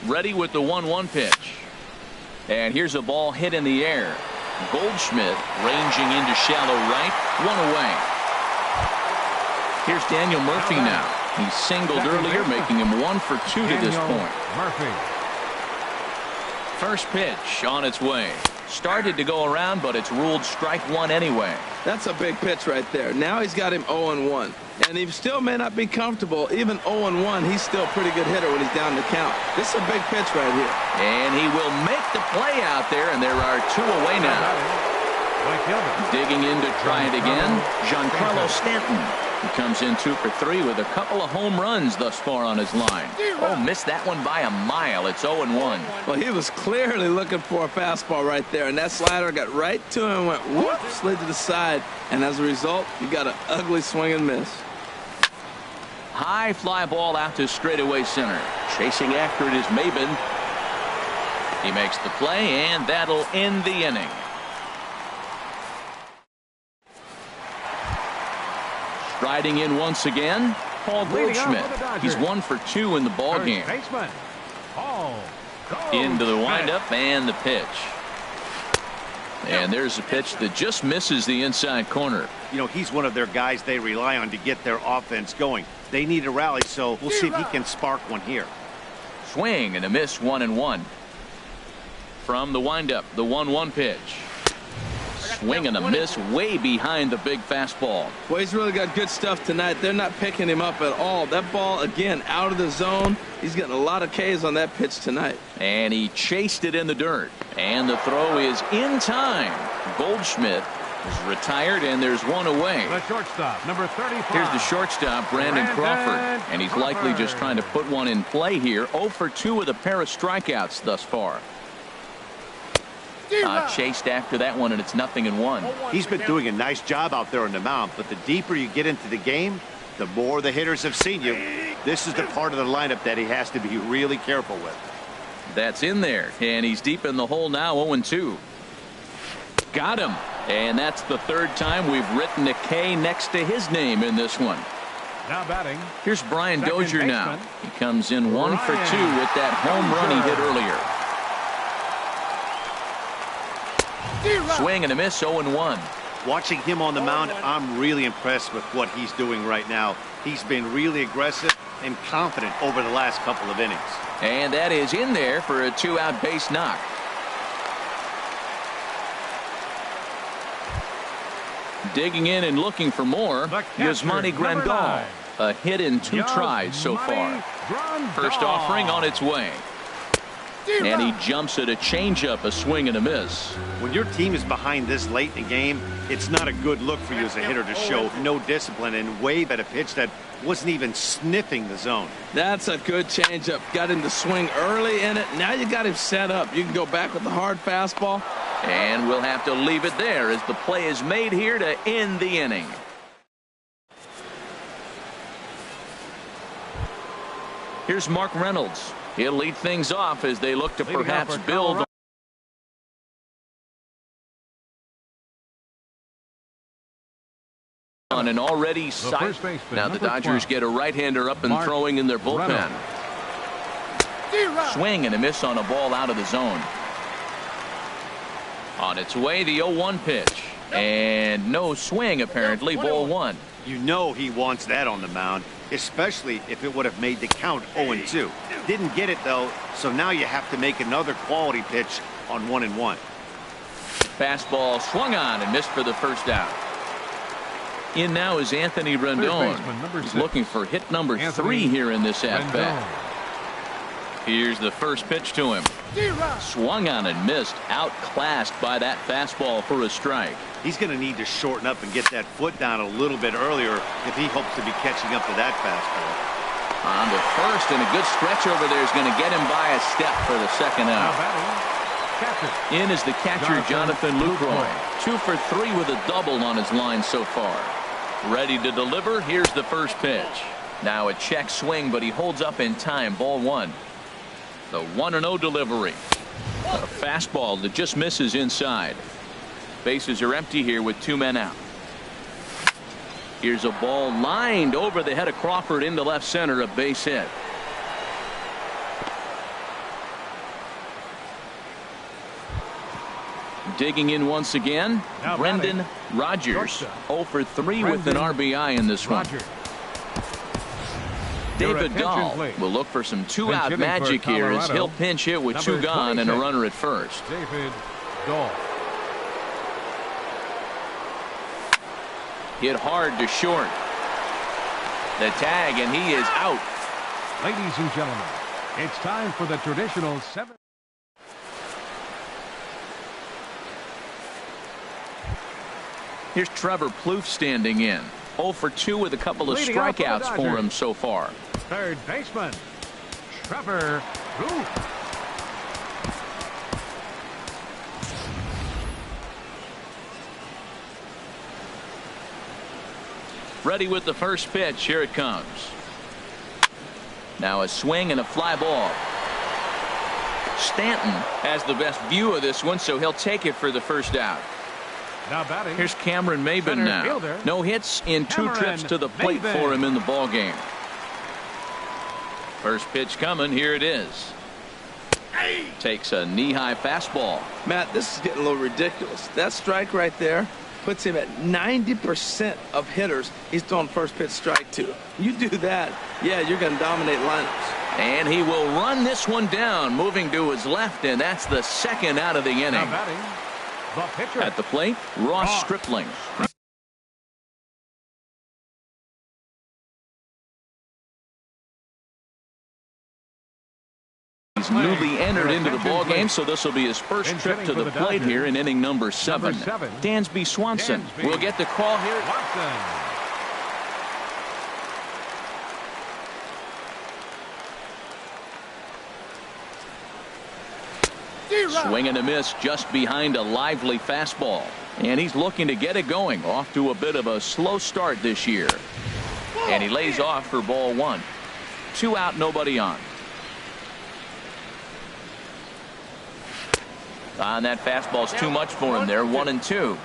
Ready with the 1-1 pitch. And here's a ball hit in the air. Goldschmidt ranging into shallow right. 1 away. Here's Daniel Murphy now. He singled earlier, making him 1 for 2 to this point. Murphy. First pitch on its way. Started to go around, but it's ruled strike 1 anyway. That's a big pitch right there. Now he's got him 0-1. And he still may not be comfortable. Even 0-1, he's still a pretty good hitter when he's down the count. This is a big pitch right here. And he will make the play out there, and there are 2 away now. Digging in to try it again, Giancarlo Stanton. He comes in 2 for 3 with a couple of home runs thus far on his line. Oh, missed that one by a mile. It's 0-1. Well, he was clearly looking for a fastball right there, and that slider got right to him and went whoop, slid to the side. And as a result, you got an ugly swing and miss. High fly ball out to straightaway center. Chasing after it is Maben. He makes the play, and that'll end the inning. Striding in once again, Paul Goldschmidt. He's 1 for 2 in the ball game. Into the windup and the pitch. And there's a pitch that just misses the inside corner. You know, he's one of their guys they rely on to get their offense going. They need a rally, so we'll see if he can spark one here. Swing and a miss. 1-1. From the windup, the 1-1 pitch. Swing and a miss way behind the big fastball. Well, he's really got good stuff tonight. They're not picking him up at all. That ball, again, out of the zone. He's getting a lot of Ks on that pitch tonight. And he chased it in the dirt. And the throw is in time. Goldschmidt is retired, and there's one away. The shortstop, number 35. Here's the shortstop, Brandon Crawford, and he's likely just trying to put one in play here. 0 for 2 with a pair of strikeouts thus far. Chased after that one, and it's 0-1. He's been doing a nice job out there on the mound, but the deeper you get into the game, the more the hitters have seen you. This is the part of the lineup that he has to be really careful with. That's in there, and he's deep in the hole now. 0-2. Got him, and that's the third time we've written a K next to his name in this one. Now batting. Here's Brian Second Dozier now. baseman. He comes in 1 for 2 with that home run he hit earlier. Swing and a miss. 0-1. Watching him on the mound, I'm really impressed with what he's doing right now. He's been really aggressive and confident over the last couple of innings. And that is in there for a 2-out base knock. Digging in and looking for more, Yasmani Grandal. A hit in 2 tries so far. First offering on its way. And he jumps at a changeup, a swing and a miss. When your team is behind this late in the game, it's not a good look for you as a hitter to show no discipline and wave at a pitch that wasn't even sniffing the zone. That's a good changeup. Got him to swing early in it. Now you got him set up. You can go back with the hard fastball. And we'll have to leave it there as the play is made here to end the inning. Here's Mark Reynolds. He'll lead things off as they look to perhaps build on an already sight. Now the Dodgers get a right-hander up and throwing in their bullpen. Swing and a miss on a ball out of the zone. On its way, the 0-1 pitch. And no swing, apparently. Ball 1. You know he wants that on the mound, especially if it would have made the count 0-2. Didn't get it, though, so now you have to make another quality pitch on 1-1. Fastball swung on and missed for the first out. In now is Anthony Rendon. He's looking for hit number 3 here in this at-bat. Here's the first pitch to him. Swung on and missed. Outclassed by that fastball for a strike. He's going to need to shorten up and get that foot down a little bit earlier if he hopes to be catching up to that fastball. On to first, and a good stretch over there is going to get him by a step for the second out. In is the catcher, Jonathan Lucroy. 2 for 3 with a double on his line so far. Ready to deliver. Here's the first pitch. Now a check swing, but he holds up in time. Ball 1. The 1-0 delivery. A fastball that just misses inside. Bases are empty here with 2 men out. Here's a ball lined over the head of Crawford into left center, a base hit. Digging in once again, Brendan Rodgers. 0 for 3 with an RBI in this one. David Dahl will look for some 2-out magic here as he'll pinch hit with 2 gone and a runner at first. David Dahl. Hit hard to short. The tag, and he is out. Ladies and gentlemen, it's time for the traditional 7. Here's Trevor Plouffe standing in. 0 for 2 with a couple of strikeouts for him so far. Third baseman, Trevor Plouffe. Ready with the first pitch. Here it comes. Now a swing and a fly ball. Stanton has the best view of this one, so he'll take it for the first out. Now batting. Here's Cameron Maybin now. Fielder. No hits in 2 trips to the plate for him in the ball game. First pitch coming. Here it is. Takes a knee-high fastball. Matt, this is getting a little ridiculous. That strike right there puts him at 90% of hitters he's throwing first pitch strike to. You do that, yeah, you're going to dominate lineups. And he will run this one down, moving to his left, and that's the second out of the inning. Now batting, the pitcher. At the plate, Ross Stripling. He's newly entered into the ball game, so this will be his first trip to the plate here in inning number 7. Dansby Swanson will get the call here. Swing and a miss just behind a lively fastball. And he's looking to get it going. Off to a bit of a slow start this year. And he lays off for ball 1. 2 out, nobody on. And that fastball's too much for him there. 1-2.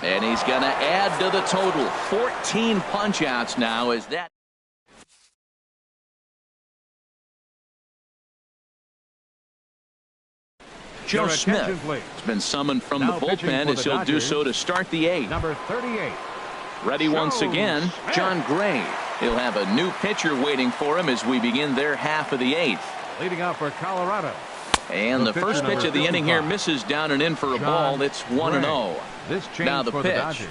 And he's going to add to the total. 14 punch outs now as that. Joe Smith has been summoned from the bullpen as he'll do so to start the 8th. Number 38. Ready once again, John Gray. He'll have a new pitcher waiting for him as we begin their half of the 8th. Leading out for Colorado. And the first pitch of the inning here misses down and in for a ball. It's 1-0. Now the pitch.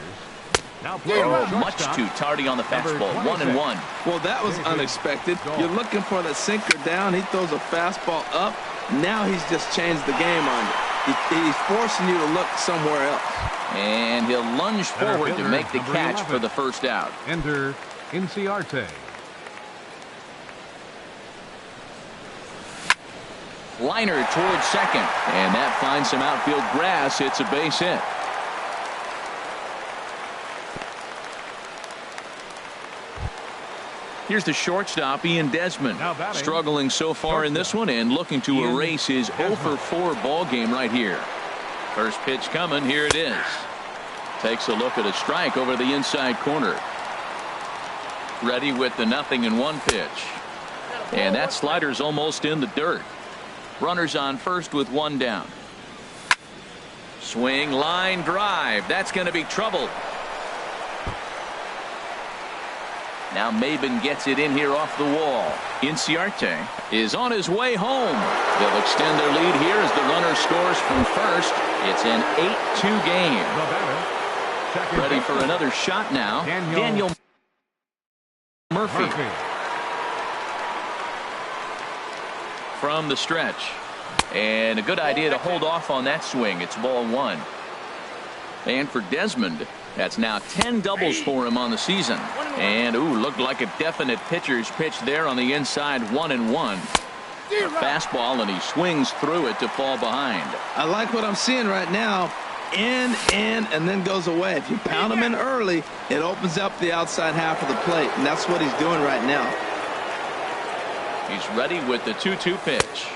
Much too tardy on the fastball. 1-1. Well, that was unexpected. You're looking for the sinker down. He throws a fastball up. Now he's just changed the game on you. He's forcing you to look somewhere else. And he'll lunge forward to make the catch for the first out. Enter Inciarte. Liner towards second. And that finds some outfield grass. It's a base hit. Here's the shortstop, Ian Desmond, struggling so far in this one and looking to erase his 0-for-4 ball game right here. First pitch coming. Here it is. Takes a look at a strike over the inside corner. Ready with the 0-1 pitch. And that slider's almost in the dirt. Runners on first with 1 down. Swing, line drive. That's going to be trouble. Now Maben gets it in here off the wall. Inciarte is on his way home. They'll extend their lead here as the runner scores from first. It's an 8-2 game. Ready for another shot now. Daniel Murphy. From the stretch. And a good idea to hold off on that swing. It's ball 1. And for Desmond, that's now 10 doubles for him on the season. And, looked like a definite pitcher's pitch there on the inside. 1-1. A fastball, and he swings through it to fall behind. I like what I'm seeing right now. In, and then goes away. If you pound him in early, it opens up the outside half of the plate, and that's what he's doing right now. He's ready with the 2-2 pitch.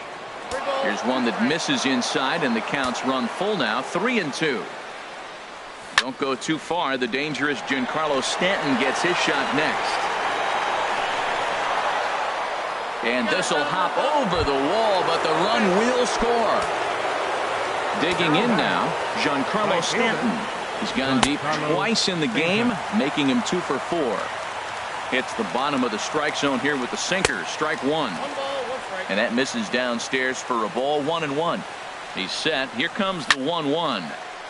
Here's one that misses inside, and the count's run full now. 3-2. Don't go too far. The dangerous Giancarlo Stanton gets his shot next. And this will hop over the wall, but the run will score. Digging in now, Giancarlo Stanton. He's gone deep twice in the game, making him 2 for 4. Hits the bottom of the strike zone here with the sinker. Strike 1. And that misses downstairs for a ball. 1-1. He's set. Here comes the 1-1.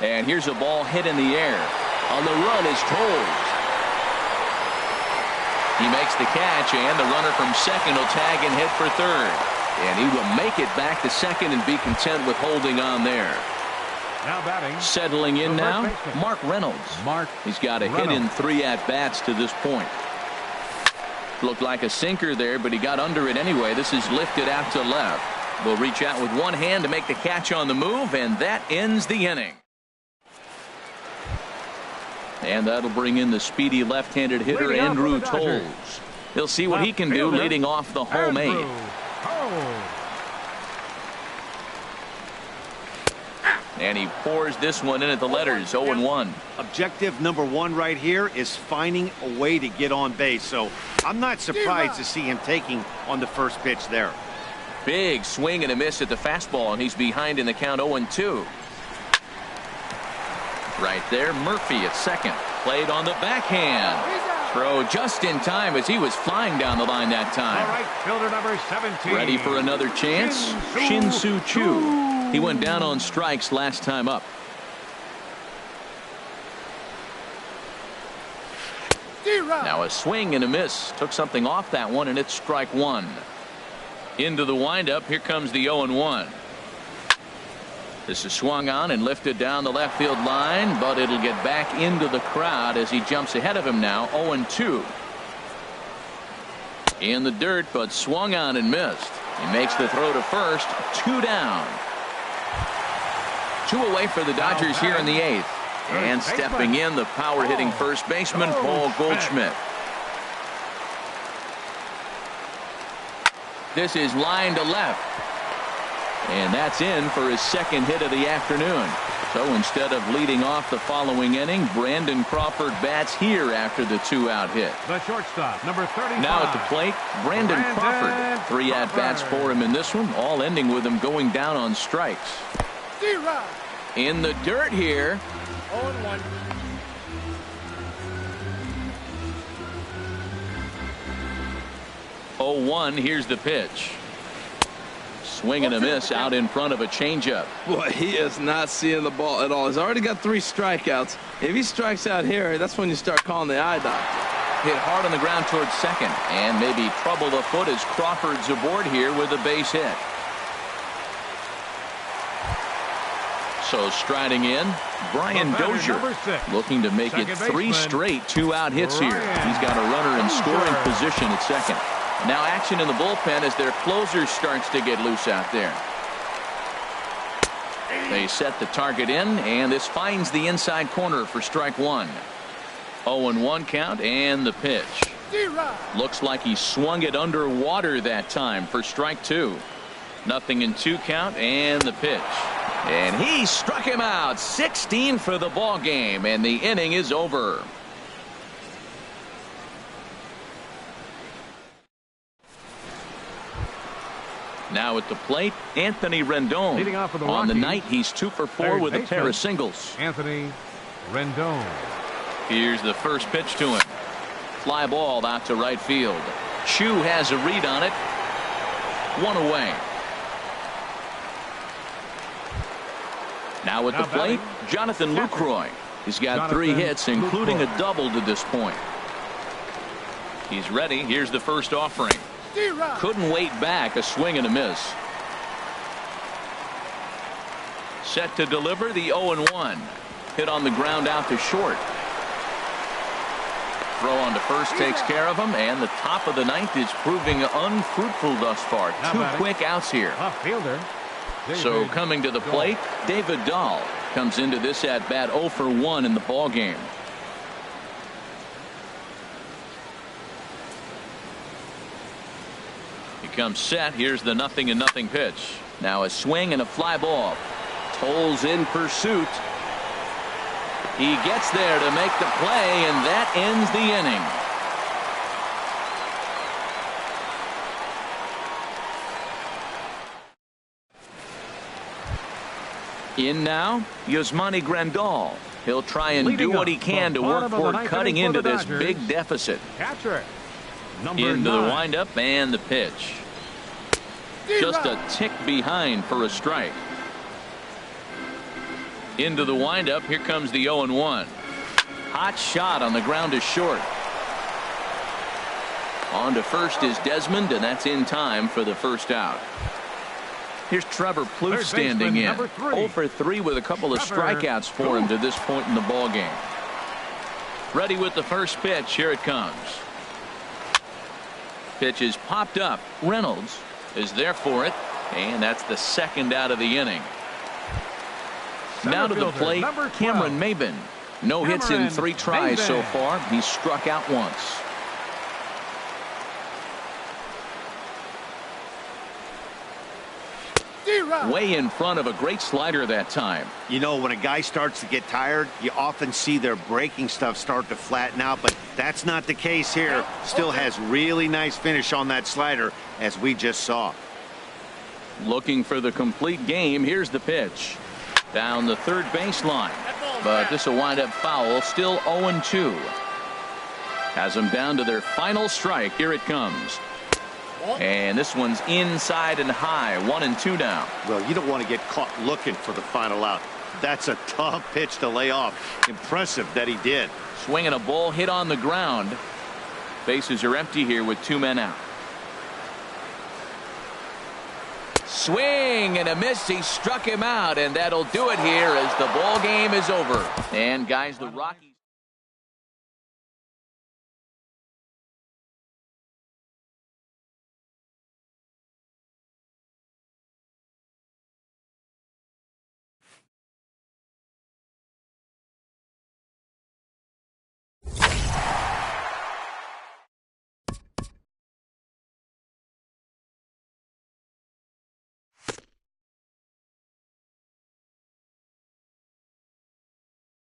And here's a ball hit in the air. On the run is Toles. He makes the catch, and the runner from second will tag and hit for third. And he will make it back to second and be content with holding on there. Now batting. Settling in now, Mark Reynolds. He's got a hit in 3 at-bats to this point. Looked like a sinker there, but he got under it anyway. This is lifted out to left. Will reach out with one hand to make the catch on the move, and that ends the inning. And that'll bring in the speedy left-handed hitter Andrew Toles. He'll see what he can do leading off the home 8. And he pours this one in at the letters. 0-1. Objective number 1 right here is finding a way to get on base. So I'm not surprised to see him taking on the first pitch there. Big swing and a miss at the fastball, and he's behind in the count. 0-2. Right there, Murphy at second. Played on the backhand. Throw just in time as he was flying down the line that time. All right, fielder number 17. Ready for another chance? Shin-Soo Choo. He went down on strikes last time up. Now a swing and a miss. Took something off that one, and it's strike one. Into the windup. Here comes the 0-1. This is swung on and lifted down the left field line, but it'll get back into the crowd as he jumps ahead of him now. 0-2. In the dirt, but swung on and missed. He makes the throw to first. 2 down. 2 away for the Dodgers here in the 8th. And stepping in, the power hitting first baseman, Paul Goldschmidt. This is line to left. And that's in for his second hit of the afternoon. So instead of leading off the following inning, Brandon Crawford bats here after the 2-out hit. The shortstop, number 35. Now at the plate, Brandon Crawford. 3 at-bats for him in this one, all ending with him going down on strikes. In the dirt here. 0-1. 0-1. Here's the pitch. Swing and a miss out in front of a changeup. Boy, he is not seeing the ball at all. He's already got 3 strikeouts. If he strikes out here, that's when you start calling the eye doctor. Hit hard on the ground towards second, and maybe trouble afoot as Crawford's aboard here with a base hit. So striding in, Brian Dozier, looking to make it 3 straight 2-out hits here. He's got a runner in scoring position at second. Now action in the bullpen as their closer starts to get loose out there. They set the target in, and this finds the inside corner for strike one. 0-1 count, and the pitch. Looks like he swung it underwater that time for strike two. 0-2 count, and the pitch. And he struck him out. 16 for the ball game, and the inning is over. Now at the plate, Anthony Rendon. Leading off for the On the Rockies, night, he's 2 for 4 with a pair of singles. Anthony Rendon. Here's the first pitch to him. Fly ball out to right field. Chu has a read on it. 1 away. Now at the plate, Jonathan Lucroy. He's got 3 hits, including a double to this point. He's ready. Here's the first offering. Couldn't wait back. A swing and a miss. Set to deliver the 0-1. Hit on the ground out to short. Throw on to first takes care of him, and the top of the ninth is proving unfruitful thus far. 2 quick outs here. Left fielder. So coming to the plate, David Dahl comes into this at bat 0 for 1 in the ball game. He comes set. Here's the 0-0 pitch. Now a swing and a fly ball. Tolles in pursuit. He gets there to make the play, and that ends the inning. In now, Yasmani Grandal. He'll try and do what he can to work toward cutting into this big deficit. Catcher. Into the windup and the pitch. Just a tick behind for a strike. Into the windup. Here comes the 0-1. Hot shot on the ground is short. On to first is Desmond, and that's in time for the first out. Here's Trevor Plouffe standing in. 0 for 3 with a couple of strikeouts for him to this point in the ball game. Ready with the first pitch. Here it comes. Pitch is popped up. Reynolds is there for it, and that's the second out of the inning. Now to the plate, Cameron Maybin. No hits in 3 tries so far. He's struck out once. Way in front of a great slider that time. You know, when a guy starts to get tired, you often see their breaking stuff start to flatten out, but that's not the case here. Still has really nice finish on that slider, as we just saw. Looking for the complete game. Here's the pitch. Down the third baseline. But this will wind up foul. Still 0-2. Has them down to their final strike. Here it comes. And this one's inside and high. 1-2 now. Well, you don't want to get caught looking for the final out. That's a tough pitch to lay off. Impressive that he did. Swinging a ball hit on the ground. Bases are empty here with 2 men out. Swing and a miss. He struck him out, and that'll do it here as the ball game is over. And guys, the Rockies